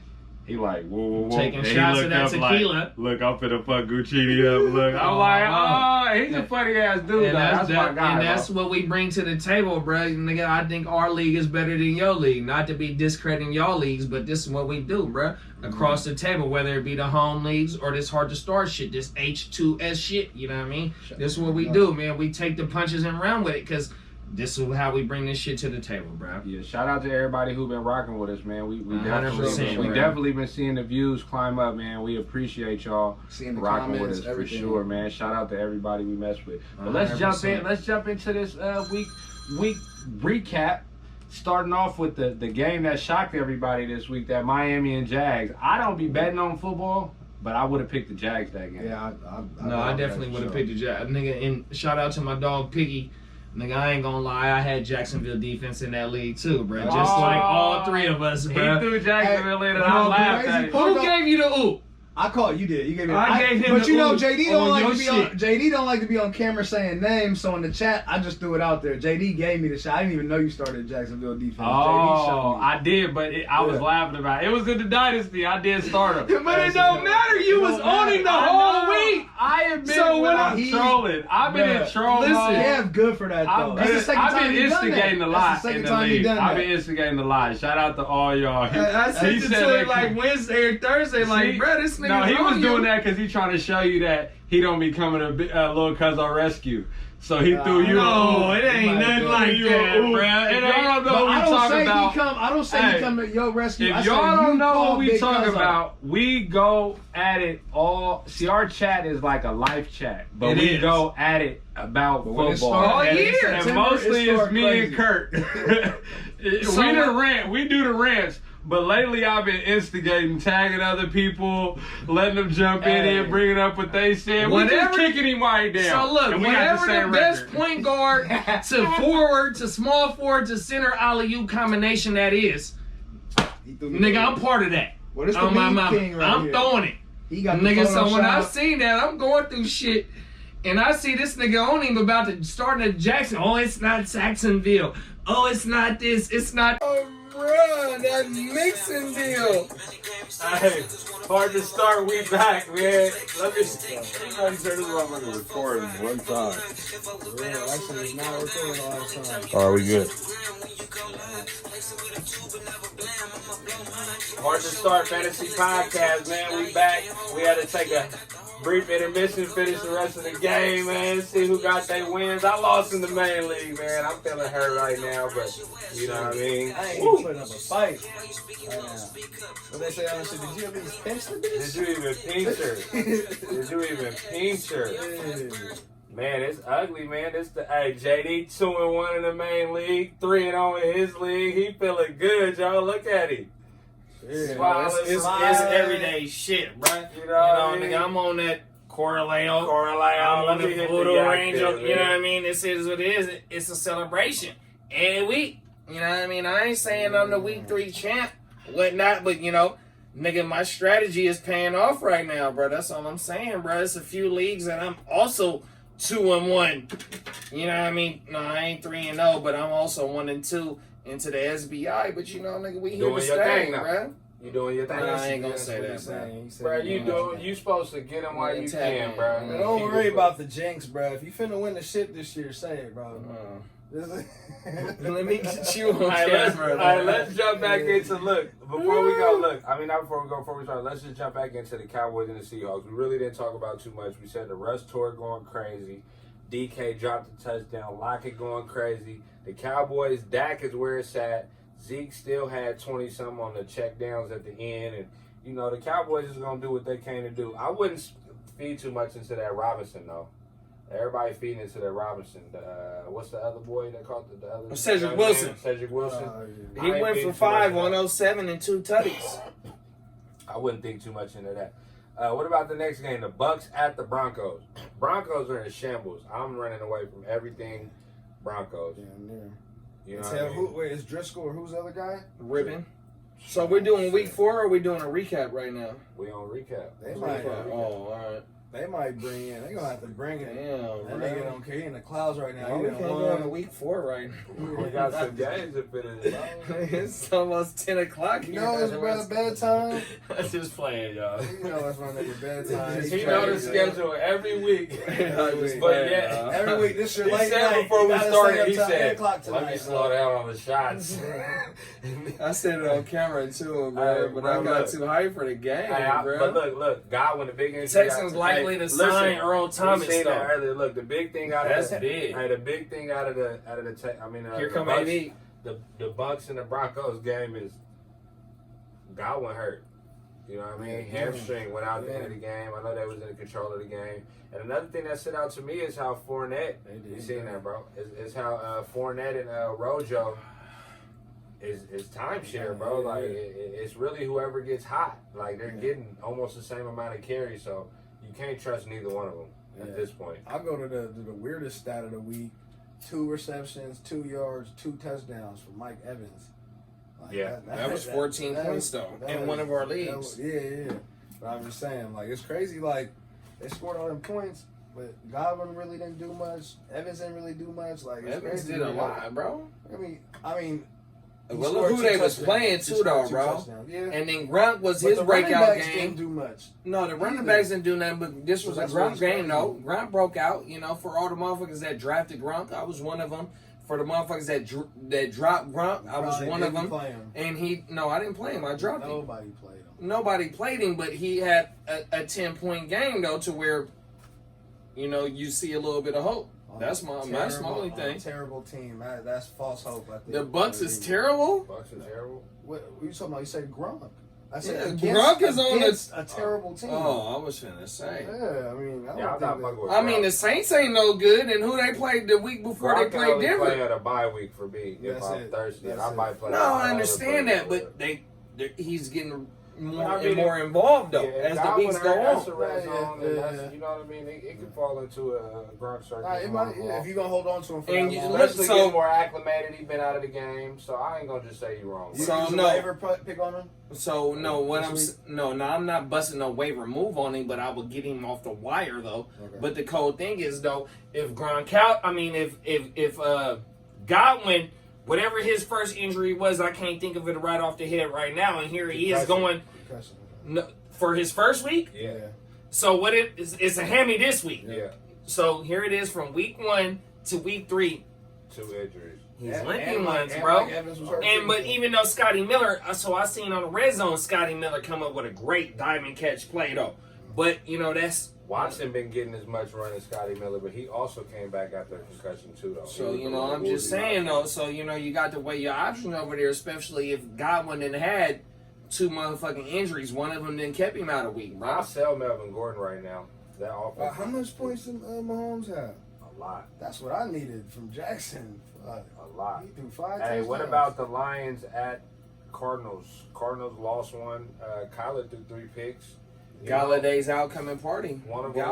He like whoa. Taking And shots he of that looked up tequila. Like, look, I'm finna fuck Guccini up. Look, I'm like, oh, he's a funny ass dude. And That's my guy. and that's what we bring to the table, bro. Nigga, I think our league is better than your league. Not to be discrediting y'all leagues, but this is what we do, bro. Across the table, whether it be the home leagues or this Heart2Start shit, this H2S shit, you know what I mean? This is what we do, man. We take the punches and run with it, because this is how we bring this shit to the table, bro. Yeah, shout out to everybody who been rocking with us, man. We 100%, definitely been seeing the views climb up, man. We appreciate y'all Seeing the rocking with comments, us everything. for sure, man. Shout out to everybody we mess with. But 100%. let's jump into this week recap. Starting off with the game that shocked everybody this week, that Miami and Jags. I don't be betting on football, but I would have picked the Jags that game. Yeah, I definitely would have picked the Jags. Nigga, and shout out to my dog Piggy. Nigga, I ain't gonna lie, I had Jacksonville defense in that league too, bro. Just like all three of us, bro. He threw Jacksonville in, and but I no, laughed crazy at it. part- Who gave you the oop? I called you did. You gave me. I gave him But the you know, ooh JD don't on like your to be shit. on. JD don't like to be on camera saying names. So in the chat, I just threw it out there. JD gave me the shot. I didn't even know you started Jacksonville defense. JD showed me. I did, but I was laughing about it. It was in the dynasty. I did start him. But it don't matter. You was owning the whole week. I admit So when when I'm trolling. I've been in troll listen, mode. Yeah, good for that though. That's the second I've time been you done instigating that. a lot That's the in second the time you league. done I've that. been instigating a lot. Shout out to all y'all. I sent it to him like Wednesday or Thursday. Like, bro, this nigga. No, he was on doing you. that because he trying to show you that he don't be coming to little cuz on rescue. So he threw you. No, it ain't Like nothing that. like You that, ooh. bro. And I don't know But what we I don't talking say about. he come. I don't say Hey, he come to your rescue. I If say y'all you don't know call what we Big talking Cuz up. about, we go at it all. See, our chat is like a life chat, but It we is. go at it about But when it football. start- and, Oh, yeah. and September, mostly it it's start me crazy. and Kurt. So we the what- rant. We do the rants. But lately, I've been instigating, tagging other people, letting them jump in Hey. and bringing up what they said. We just Whatever- kicking him right down. So look, and we got whatever same the best record. point guard to forward to small forward to center alley-oop combination that is, He threw me nigga, the- I'm part of that. Well, this the On my meme mama, king right I'm here. throwing it. He got the Nigga, so when I Photoshop. see that, I'm going through shit, and I see this nigga on him about to start at Jackson. Oh, it's not Jacksonville. Oh, it's not this. It's not. Oh, bro, that mixing deal. Hey, Heart2Start, we back, man. Let me see. I'm turn this motherfucker recording one time. Yeah, actually, it's not recording all the time. All right, we good. Heart2Start Fantasy Podcast, man. We back. We had to take a brief intermission, finish the rest of the game, man. See who got their wins. I lost in the main league, man. I'm feeling hurt right now, but you know what I mean. I ain't even putting up a fight. What they say on the shit? Did you at least pinch the bitch? Did you even pinch her? Did you even pinch her? Man, it's ugly, man. It's the JD 2-1 in the main league, 3-0 in his league. He feeling good, y'all. Look at him. Smiling, It's smiling. everyday shit, bro. You know what I mean? Nigga, I'm on that Correleo. Correleo. I'm on the Let me hit the Voodoo yak Ranger. there, You know man. what I mean? This is what it is. It's a celebration every week. You know what I mean? I ain't saying I'm the week 3 champ, whatnot, but you know, nigga, my strategy is paying off right now, bro. That's all I'm saying, bro. It's a few leagues, and I'm also 2-1. You know what I mean? No, I ain't 3-0, but I'm also 1-2 into the SBI. But you know, nigga, we here Doing to your stay, thing now. bro. You doing your thing. Nah, I ain't gonna say that, bro. Bro, you supposed to get them while you can, bro. Man, don't worry about the jinx, bro. If you finna win the shit this year, say it, bro. Let me get you on camera. All right, let's jump back into before we go. I mean, not before we go. Before we start, let's just jump back into the Cowboys and the Seahawks. We really didn't talk about too much. We said the Russ tour going crazy. DK dropped the touchdown. Lockett going crazy. The Cowboys, Dak is where it's at. Zeke still had 20-something on the check downs at the end. And, you know, the Cowboys is going to do what they came to do. I wouldn't feed too much into that Robinson, though. Everybody feeding into that Robinson. What's the other boy that caught the other? Cedric Wilson. Cedric Wilson. He went for 5, 107, and 2 tutties. I wouldn't think too much into that. What about the next game? The Bucks at the Broncos. Broncos are in shambles. I'm running away from everything Broncos. Yeah. You know what I mean? Wait, is Driscoll or who's the other guy? Ribbon. So we're doing week 4 or are we doing a recap right now? We on recap. They might. Oh, all right. They might bring in. They gonna have to bring it. Damn, That bro. nigga don't care. He in the clouds right now. Oh, He we done can't go into week 4 right now. We got some games to finish. It's almost 10 o'clock. You know it's brother bedtime. I'm just playing, y'all. You know it's my nigga bedtime. He know the schedule every week. But yeah, Every week, this your he late said night. before You we gotta started, stay he up till 8 said, o'clock let tonight, me slow down on the shots. I said it on camera too, bro. Hey, but bro, I got look. too hype for the game, bro. But look, Godwin, the big injury. Texans likely to sign Earl Thomas, We seen that though. earlier. Look, the big thing out That's of the, big. Hey, the big thing out of the Here the come Bucks, AD. the Bucks and the Broncos game is Godwin hurt. You know what I mean? Hamstring went out at the end of the game. I know they was in control of the game. And another thing that stood out to me is how Fournette. You seen that, bro? Is how Fournette and Rojo is timeshare, bro. Like it's really whoever gets hot. Like they're getting almost the same amount of carries, so you can't trust neither one of them at this point. I'll go to the weirdest stat of the week: 2 receptions, 2 yards, 2 touchdowns for Mike Evans. Like, that was 14 points though in one of our leagues. Yeah. But I'm just saying, like, it's crazy. Like, they scored all them points, but Godwin really didn't do much. Evans didn't really do much. Like, it's Evans crazy. did a lot, bro. I mean. Well, look who they was playing too, though, bro. Yeah. And then Grunt was But his the running breakout backs game. didn't do much. No, the running backs didn't do nothing, but this was a That's Grunt what's game, crazy. though. Grunt broke out, you know, for all the motherfuckers that drafted Grunt. I was one of them. For the motherfuckers that dropped Grunt, I was one of them. And I didn't play him. I dropped him. Nobody played him. Nobody played him, but he had a 10-point game, though, to where, you know, you see a little bit of hope. That's my only thing. Terrible team. That's false hope. I think. The Bucks is terrible. Bucks is terrible. What you talking about? You said Gronk. I Yeah, said Gronk is on a terrible team. Oh, I was finna say. Yeah, I mean, I'm not fucking with I mean, the Saints ain't no good, and who they played the week before they played Denver. Play at a bye week for me if I'm thirsty. And I might play. No, I understand that, but he's getting more and more involved though as the weeks go on. You know what I mean? It can fall into a Gronk circle. If you're gonna hold on to him for and that long. especially getting more acclimated, he's been out of the game, so I ain't gonna just say you wrong. You use a waiver pick on him? So no, I'm not busting no waiver move on him, but I would get him off the wire though. Okay. But the cold thing is though, if Gronk out, I mean if Godwin, whatever his first injury was, I can't think of it right off the head right now, and here he is going for his first week. Yeah. So it's a hammy this week. Yeah. So here it is from week 1 to week 3. 2 injuries. He's limping ones, bro. But even though Scotty Miller, so I seen on the red zone, Scotty Miller come up with a great diamond catch play though. But you know that's Watson been getting as much run as Scotty Miller, but he also came back after a concussion too, though. So you know, I'm just saying though. So you know, you got to weigh your options over there, especially if Godwin done had 2 motherfucking injuries. One of them then kept him out a week, bro. I'll sell Melvin Gordon right now. That offense. How much points did Mahomes have? A lot. That's what I needed from Jackson. A lot. He threw 5 Hey, touchdowns. what about the Lions at Cardinals? Cardinals lost one. Kyler threw 3 picks. Galladay's outcoming party. One of them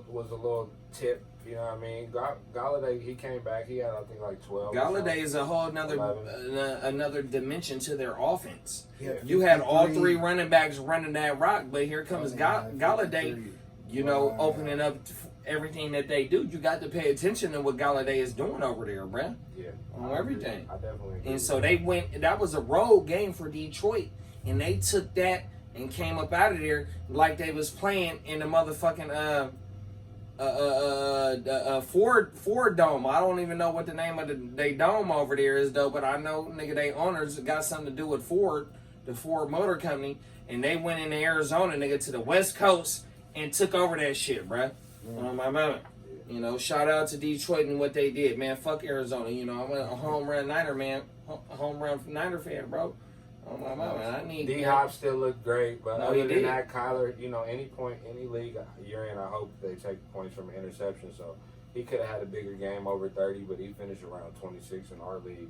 was a little tip. You know what I mean? Galladay, he came back. He had, I think, like 12. Galladay is a whole another dimension to their offense. Yeah, You had all three running backs running that rock, but here comes Galladay, opening up everything that they do. You got to pay attention to what Galladay is doing over there, bruh. Yeah. On everything. I definitely agree. And so that was a road game for Detroit. And they took that and came up out of there like they was playing in the motherfucking Ford Dome. I don't even know what the name of they dome over there is though, but I know nigga they owners got something to do with Ford, the Ford Motor Company, and they went into Arizona, nigga, to the West Coast and took over that shit, bruh. On my mama. Shout out to Detroit and what they did, man. Fuck Arizona. I'm a home run Niner man, home run Niner fan, bro. On my mama, I need D-Hop still looked great, but other than did. that, Kyler, any point, any league you're in, I hope they take points from an interception. So he could have had a bigger game over 30, but he finished around 26 in our league.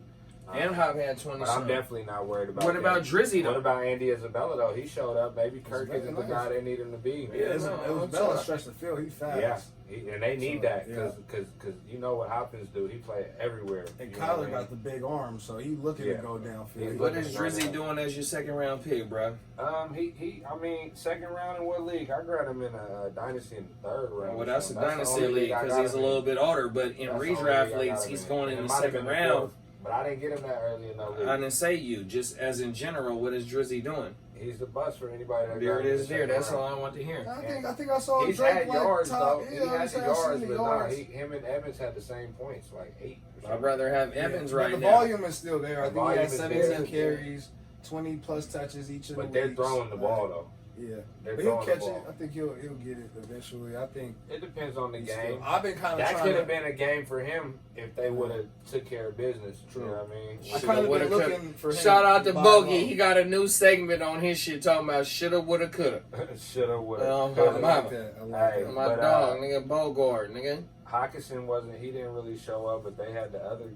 And Hop had 20. But I'm definitely not worried about What about Drizzy, though? What about Andy Isabella, though? He showed up. Maybe Kirk isn't the guy they need him to be. Yeah, Isabella stretched the field. He's fast. Yeah, and they need that because you know what Hopkins do. He play everywhere. And Kyler got the big arm, so he looking to go downfield. What is Drizzy doing as your second round pick, bro? I mean, second round in what league? I grabbed him in a dynasty in the third round. Well, that's a dynasty league because he's a little bit older, but in redraft leagues, he's going in the second round. But I didn't get him that early in the league. I didn't say you. Just as in general, what is Drizzy doing? He's the bust for anybody that There got it is there. That's all I want to hear. I think I saw He's Drake had yards, top. though. Yeah, He had the yards, but yards. him and Evans had the same points, like 8. I'd rather have Evans right the now. volume is still there. I think he had 17 carries, 20 plus touches each of the But they're weeks. throwing the ball, though. Yeah, They're but he'll throwing the catch it. ball. I think he'll get it eventually. I think It depends on the he's game. still- I've been kind of That trying could to. have been a game for him if they would have took care of business. True. You know what I mean? I kind of been looking for him. Shout out to buy Bogey. low. He got a new segment on his shit talking about shoulda, woulda, coulda. Shoulda, woulda. I like that. I like Hey, that. My But, dog, nigga, Bogard, nigga. Hawkinson he didn't really show up, but they had the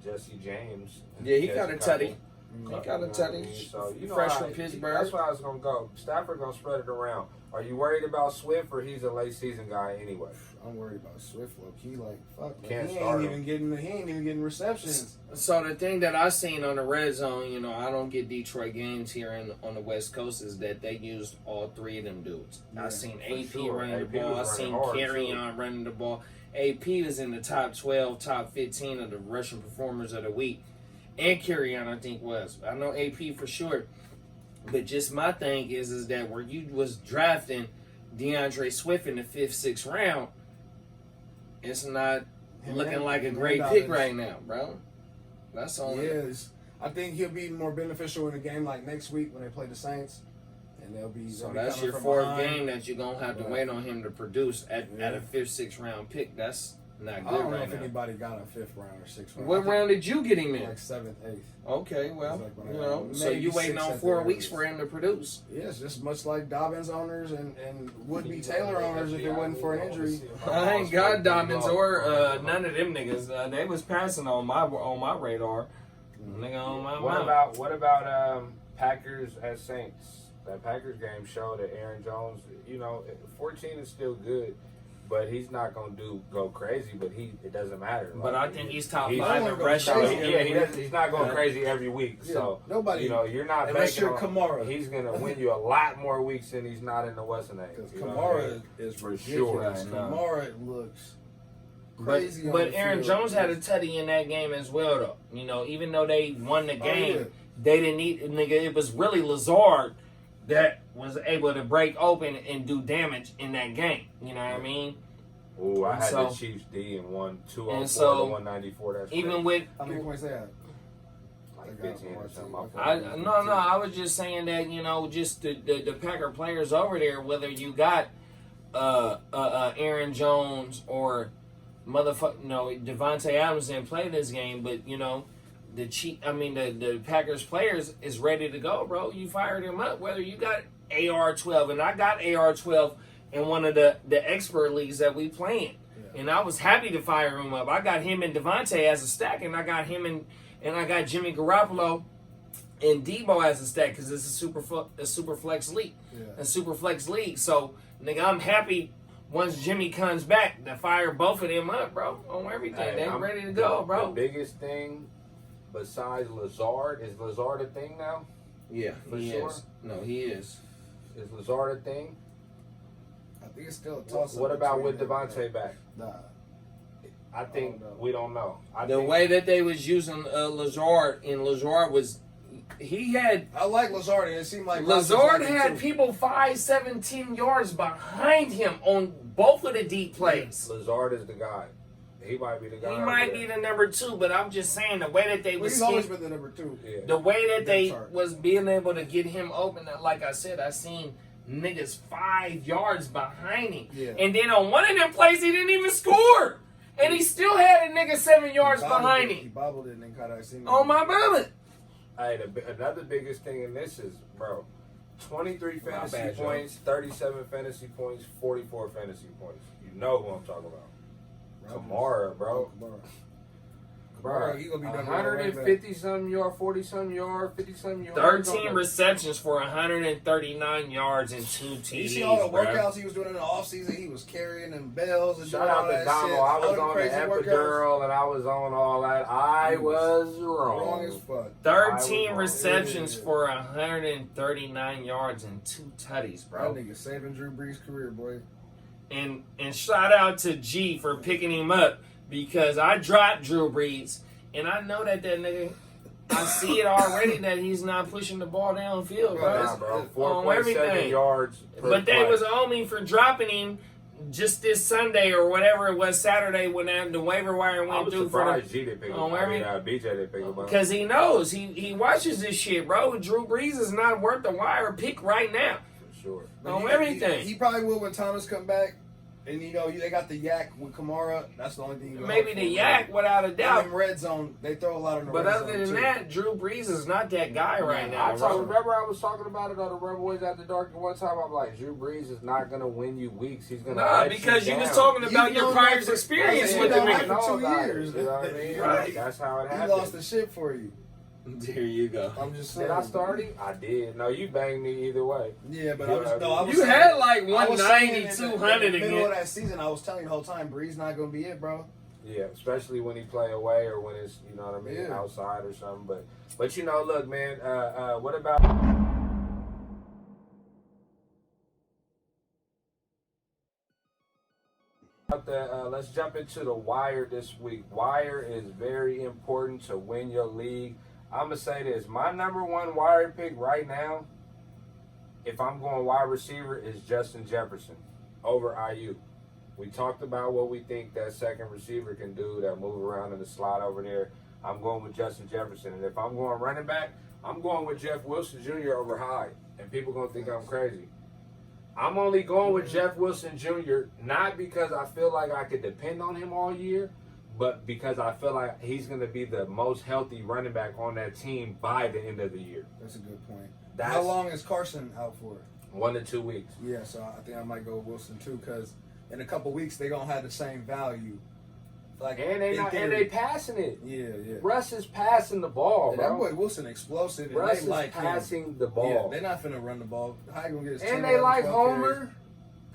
Jesse James. Yeah, he got a tutty. He got a You know what I tutty. mean? So, Fresh from Pittsburgh. That's where I was going to go. Stafford going to spread it around. Are you worried about Swift, or he's a late season guy anyway? I'm worried about Swift. Look, he fuck. Can't He start ain't even getting receptions. So the thing that I seen on the red zone, I don't get Detroit games here on the West Coast, is that they used all three of them dudes. Yeah, I seen for AP sure. running the AP ball. I was seen running hard, Carrion running the ball. AP was in the top 12, top 15 of the Russian performers of the week. And Carrion, I think, was. I know AP for sure. But just my thing is that where you was drafting DeAndre Swift in the 5th, 6th round, it's not looking like a great pick right now, bro. That's all. Yes, I think he'll be more beneficial in a game like next week when they play the Saints, and So that's your 4th game that you're gonna have to wait on him to produce at a 5th, 6th round pick. That's not I good don't know right if now. anybody got a 5th round or 6th round. What round did you get him in? Like 7th, 8th. Okay, well, It's like when I got so you maybe waiting 6 on at 4 the weeks earliest. for him to produce. Yes, just much like Dobbins owners and would-be Taylor owners if it wasn't for an injury. I ain't got Dobbins or none of them niggas. They was passing on my radar. Nigga on my mind. What about Packers at Saints? That Packers game showed that Aaron Jones, 14 is still good, but he's not gonna go crazy. But it doesn't matter. But I think he's top he's 5 in not rushing. crazy. He's not going crazy every week. Yeah, So nobody. you're not Unless banking you're on Kamara. He's gonna win you a lot more weeks than he's not in the Western A. Because You know what I mean? Kamara is For ridiculous. sure. I know. Kamara looks crazy. on But the Aaron field. Jones had a tutty in that game as well, though. Even though they won the game, yeah. they didn't need nigga. It was really Lazard that was able to break open and do damage in that game. You know what I mean? Ooh, I had So- the Chiefs D and won 204 And so, to 194. That's Even crazy. with How many points they had? like 15 or something. I was just saying that just the Packer players over there, whether you got Aaron Jones or Devontae Adams didn't play this game, but the Packers players is ready to go, bro. You fired him up, whether you got AR-12, and I got AR-12 in one of the expert leagues that we playing. And I was happy to fire him up. I got him and Devontae as a stack, and I got him and I got Jimmy Garoppolo And Debo has a stack because it's a super flex league. Yeah. A super flex league. So, nigga, I'm happy once Jimmy comes back to fire both of them up, bro, on everything. They ready to go, bro. The biggest thing besides Lazard, is Lazard a thing now? Yeah, For he sure? is. No, he is. Is Lazard a thing? I think it's still a toss-up. What about with between them, Devontae back? Nah. I think don't know. we don't know. The way that they was using Lazard, and Lazard was, he had, I like Lazard. It seemed like Lazard had people 5, 7, 10 yards behind him on both of the deep plays. Lazard is the guy. He might be the guy. He might be the number 2, but I'm just saying the way that they Well, was he's always been the number 2. Yeah. the way that they Chart. was being able to get him open. Like I said, I seen niggas 5 yards behind him, Yeah. and then on one of them plays he didn't even score, and he still had a nigga 7 yards behind He him. bobbled it and then caught it. Oh my mama! Hey, another biggest thing in this is, bro, 23 My fantasy bad, Joe. points, 37 fantasy points, 44 fantasy points. You know who I'm talking about. Kamara, bro. Bro, he gonna be done 150 something yard, 40 something yard, 50 something yard. 13 receptions for 139 yards and 2 TDs. You see all the bro. workouts he was doing in the offseason? He was carrying them bells and Shout doing out all to that Donald. shit. I was All them on the crazy workouts. epidural and I was on all that. I was Wrong as wrong. fuck. 13 I was receptions wrong. for 139 yards and 2 tutties, bro. That nigga saving Drew Brees' career, boy. And shout out to G for picking him up because I dropped Drew Brees, and I know that nigga, I see it already that he's not pushing the ball downfield, Nah, bro. bro. On 4.7 everything. yards per But they play. was on me for dropping him just this Sunday or whatever it was, Saturday when the waiver wire I went was through for surprised G didn't pick him on up. I mean, every- BJ didn't pick him up. because he knows he watches this shit, bro. Drew Brees is not worth the wire pick right now. For sure. But On he- everything. He probably will when Thomas come back. And, you know, they got the yak with Kamara. That's the only thing you can Maybe hope the for. yak without a And doubt. them red zone, they throw a lot in the But red other zone, than too. that, Drew Brees is not that guy right now. I bro. remember I was talking about it on the Rebel Boys After Dark one time. I'm like, Drew Brees is not going to win you weeks. He's going to Nah, because you was down. talking about You your know prior that for- experience Yeah, with the you know nigga. that for 2 about it, years. You know what I mean? Right. That's how it He happened. lost the shit for you. There you go. I'm just saying. Did I start him? I did. No, you banged me either way. Yeah, but You I was, know no, what I I was You saying- had like I was saying 190, in the 200 middle of again. that season, I was telling you the whole time, Breeze not gonna be it, bro. Yeah, especially when he play away or when it's, you know what I mean, Yeah. outside or something. But you know, look, man, what about let's jump into the wire this week. Wire is very important to win your league. I'm going to say this. My number one wire pick right now, if I'm going wide receiver, is Justin Jefferson over IU. We talked about what we think that second receiver can do, that move around in the slot over there. I'm going with Justin Jefferson. And if I'm going running back, I'm going with Jeff Wilson Jr. over Hyde. And people going to think I'm crazy. I'm only going with Jeff Wilson Jr. not because I feel like I could depend on him all year, but because I feel like he's going to be the most healthy running back on that team by the end of the year. That's a good point. That's How long is Carson out for? 1 to 2 weeks. Yeah, so I think I might go with Wilson too, because in a couple weeks they're gonna have the same value. Like And they in not, and theory. they passing it. Yeah, yeah. Russ is passing the ball, Yeah, that bro. boy Wilson explosive. And Russ they is like him. passing the Yeah, ball. they're not finna run the ball. How you gonna get his 10, And they 11, like 12 carries? Homer,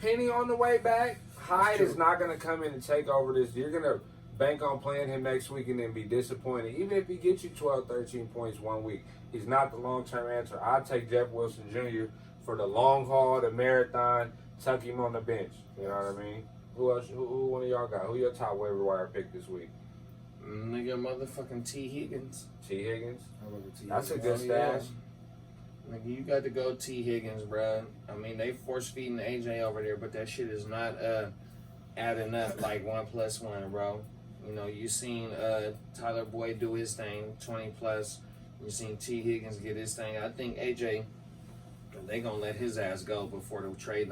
Penny on the way back. Hyde true. is not going to come in and take over this. You're going to bank on playing him next week and then be disappointed. Even if he gets you 12, 13 points 1 week, he's not the long-term answer. I'll take Jeff Wilson Jr. for the long haul, the marathon, tuck him on the bench. You know what I mean? Who else? Who one of y'all got? Who your top waiver wire pick this week? Nigga, motherfucking T. Higgins. T. Higgins? How about the T? That's a good Oh, yeah. stash. Nigga, you got to go T. Higgins, bro. I mean, they force feeding AJ over there, but that shit is not adding up like 1 + 1, bro. You know, you seen Tyler Boyd do his thing, 20+. You seen T. Higgins get his thing. I think AJ, they gonna let his ass go before the trade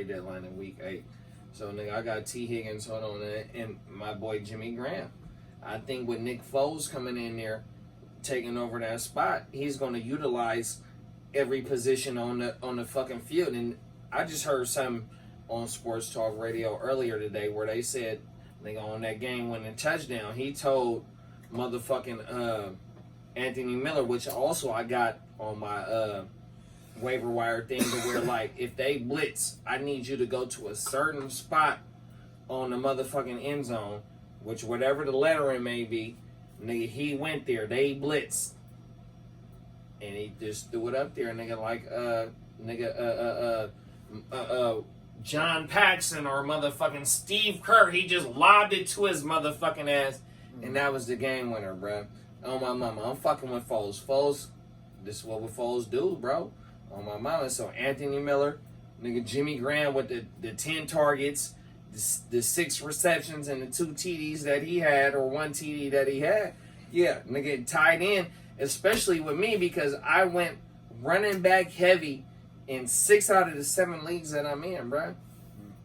deadline in week 8. So, nigga, I got T. Higgins, hold on, and my boy Jimmy Graham. I think with Nick Foles coming in there, taking over that spot, he's gonna utilize every position on the fucking field. And I just heard something on Sports Talk Radio earlier today where they said, nigga, on that game winning touchdown, he told motherfucking Anthony Miller, which also I got on my waiver wire thing to where, like, if they blitz, I need you to go to a certain spot on the motherfucking end zone, which whatever the lettering may be, nigga, he went there. They blitzed. And he just threw it up there, nigga, like, John Paxson or motherfucking Steve Kerr. He just lobbed it to his motherfucking ass, and that was the game winner, bro. On my mama, I'm fucking with Foles. Foles, this is what Foles do, bro. On my mama. So Anthony Miller, nigga, Jimmy Graham with the 10 targets, the 6 receptions, and the 2 TDs that he had, or 1 TD that he had. Yeah, nigga, tied in, especially with me because I went running back heavy in 6 out of the 7 leagues that I'm in, bro.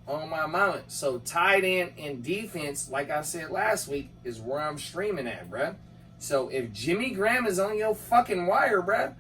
On my mama. So tight end and defense, like I said last week, is where I'm streaming at, bro. So if Jimmy Graham is on your fucking wire, bro,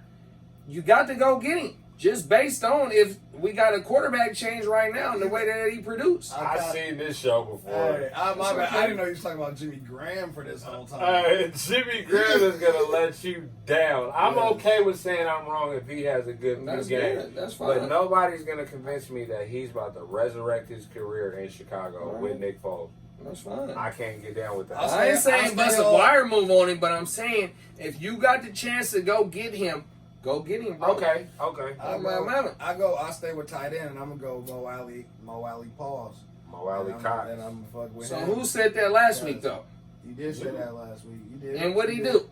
you got to go get him. Just based on if we got a quarterback change right now and the way that he produced. I've seen this show before. Hey, my bad. I didn't know you was talking about Jimmy Graham for this whole time. Jimmy Graham is going to let you down. I'm okay with saying I'm wrong if he has a good That's game. good. That's fine. But nobody's going to convince me that he's about to resurrect his career in Chicago with Nick Foles. That's fine. I can't get down with that. I ain't saying bust a wire move on him, but I'm saying if you got the chance to go get him, go get him, bro. Okay. I stay with tight end, and I'm gonna go Mo Alley pause. Mo Alley Cox. And I'm gonna fuck with So him. who said that last week though? You did say that last week. You did. And what'd he do?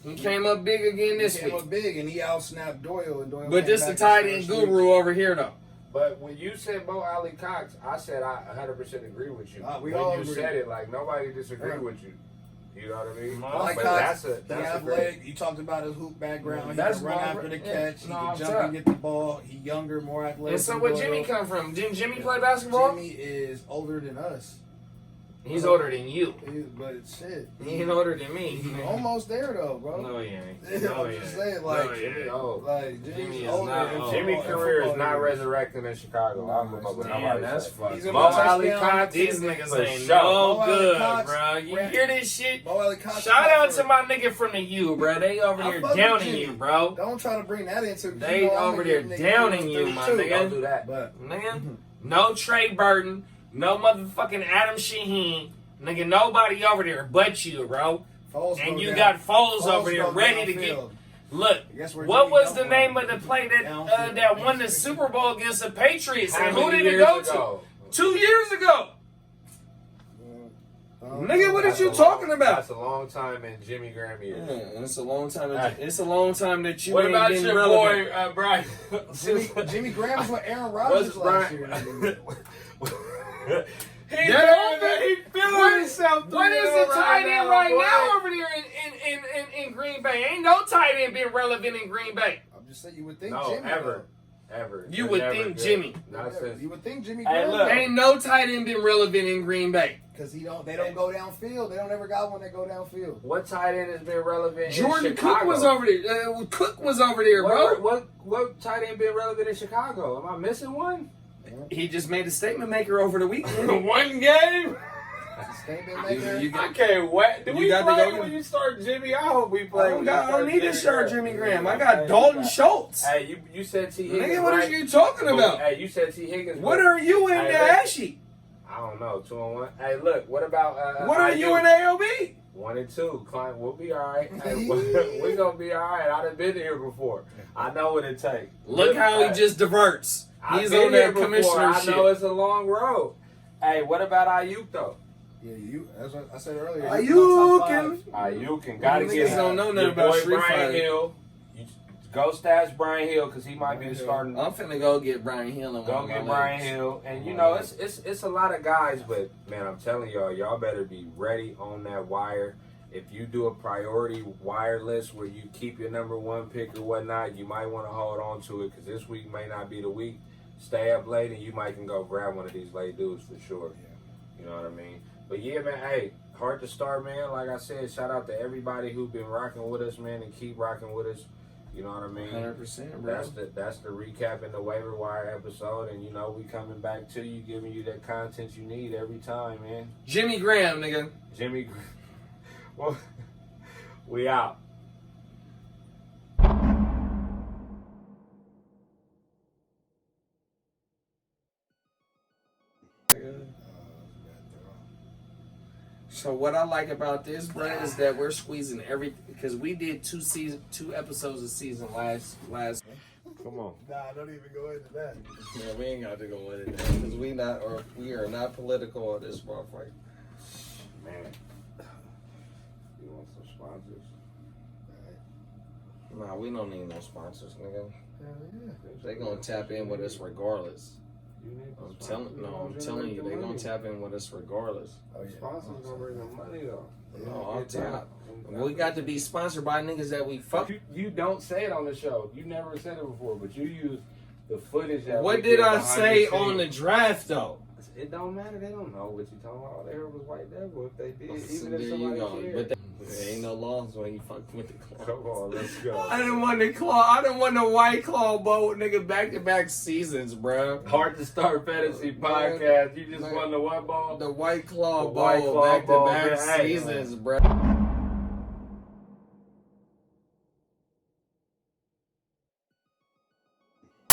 He came up big again this He week. came up big, and he outsnapped Doyle. And Doyle But this the tight end guru over here though. But when you said Mo Alley Cox, I said I 100% agree with you. We when all you agree. said it, like nobody disagreed with you. You know what I mean? I like but Cox. that's He a athletic. You talked about his hoop background. He That's can run my- after the catch. He no, can I'm jump tough. and get the ball. He younger, more athletic. And so than where Doyle. Jimmy come from? Didn't Jimmy play basketball? Jimmy is older than us. He's older than you. But shit, He ain't older than he's me. almost there though, bro. No, he ain't. Yeah, No, I'm he just ain't. saying, like, No, he ain't. Oh. like Jimmy Jimmy's is older. not in old. Jimmy's football- career is football not years. resurrecting in Chicago. I'm gonna go with Damn, nobody that's say. fucked. He's in Mo my Alley touchdown. Cox, These niggas for ain't sure. no Mo Alley good, Cox bro. You ran- hear this shit? Mo Alley Cox Shout out for- to my nigga from the U, bro. They over I there fuck with downing Jimmy. you, bro. Don't try to bring that into. They you know, I'm over gonna there give niggas downing you, my 32. nigga. Don't do that. But Nigga, no Trey Burton, no motherfucking Adam Shaheen. Nigga, nobody over there but you, bro. Foles And go you down- got Foles over there go ready to get. downfield. Look, Guess where what Jimmy was come the from? name of the play that Downfield. that won the Super Bowl against the Patriots? How And who many did it years go ago? to? 2 years ago. Nigga, what That's are you a talking long- about? That's a long time in Jimmy Graham years. Yeah, it's a long time. Hey. It's a long time that you What ain't about been your relevant. boy, Brian? Jimmy Graham was with Aaron What's Rodgers last year. Brian? He feeling What- himself. What is the tight end right now over there in Green Bay? Ain't no tight end being relevant in Green Bay. I'm just saying, you would think No, Jimmy. ever. You They're would never think good. Jimmy. Not since- You would think Jimmy Hey, Graham. look. Ain't no tight end been relevant in Green Bay. Because they don't go downfield. They don't ever got one that go downfield. What tight end has been relevant Jordan in Chicago? Cook was over there. Cook was over there, bro. What tight end been relevant in Chicago? Am I missing one? He just made a statement maker over the weekend. One game? Statement maker. You I got- can't wait. Do You we got to play go- when you start Jimmy? I hope we I play. don't, when got, you I don't start need to start Jimmy Graham. I got Hey, Dalton Schultz. Hey, you said T. Higgins. Nigga, what are right? you talking about? Hey, you said T. Higgins. What are you in Hey, the look. Ashy? I don't know. 2-1. Hey, look. What about? What are you in AOB? 1 and 2. Client, we'll be all right. Hey, we gonna be all right. I've been here before. I know what it takes. Look how he just diverts. I've He's been on here that before. commissioner I know shit. it's a long road. Hey, what about Ayuk though? Yeah, that's what I said earlier. Ayuk. Ayuk and gotta Niggas get don't know nothing your about boy Street Brian Fighter. Hill. You go stash Brian Hill because he might be the starting. I'm finna go get Brian Hill and Go one of get my Brian legs. Hill, and you know it's a lot of guys, but man, I'm telling y'all better be ready on that wire. If you do a priority wire list where you keep your number 1 pick or whatnot, you might want to hold on to it because this week may not be the week. Stay up late and you might can go grab one of these late dudes for sure. You know what I mean? But yeah, man, hey, Heart2Start, man. Like I said, shout out to everybody who's been rocking with us, man, and keep rocking with us. You know what I mean? 100%, bro. That's the recap in the waiver wire episode, and you know we coming back to you, giving you that content you need every time, man. Jimmy Graham, nigga. Jimmy, well, we out. So what I like about this, bro, is that we're squeezing everything because we did two episodes of season last. Come on. Nah, don't even go into that. Yeah, we ain't got to go into that because we are not political on this motherfucker. Man. You want some sponsors? Nah, we don't need no sponsors, nigga. Hell yeah. They gonna tap in with us regardless. You need the I'm sponsors. telling you, they gonna tap in with us regardless. Oh, yeah. Sponsors gonna bring the money though. No, I'm top. We got to be sponsored by niggas that we fuck. You don't say it on the show. You never said it before, but you use the footage that What we did get I behind say the on the scenes. draft though? It don't matter. They don't know what you talking about. All they heard was White Devil. If they did, So even there if you somebody go. cared. But there ain't no laws when you fuck with the claw. Come on, let's go. I didn't want the claw. I didn't want the White Claw boat, nigga. Back-to-back seasons, bro. Heart2Start fantasy podcast. You just won the what ball? The White Claw The White bowl, Claw bowl, back-to-back man. Hey, seasons, bro.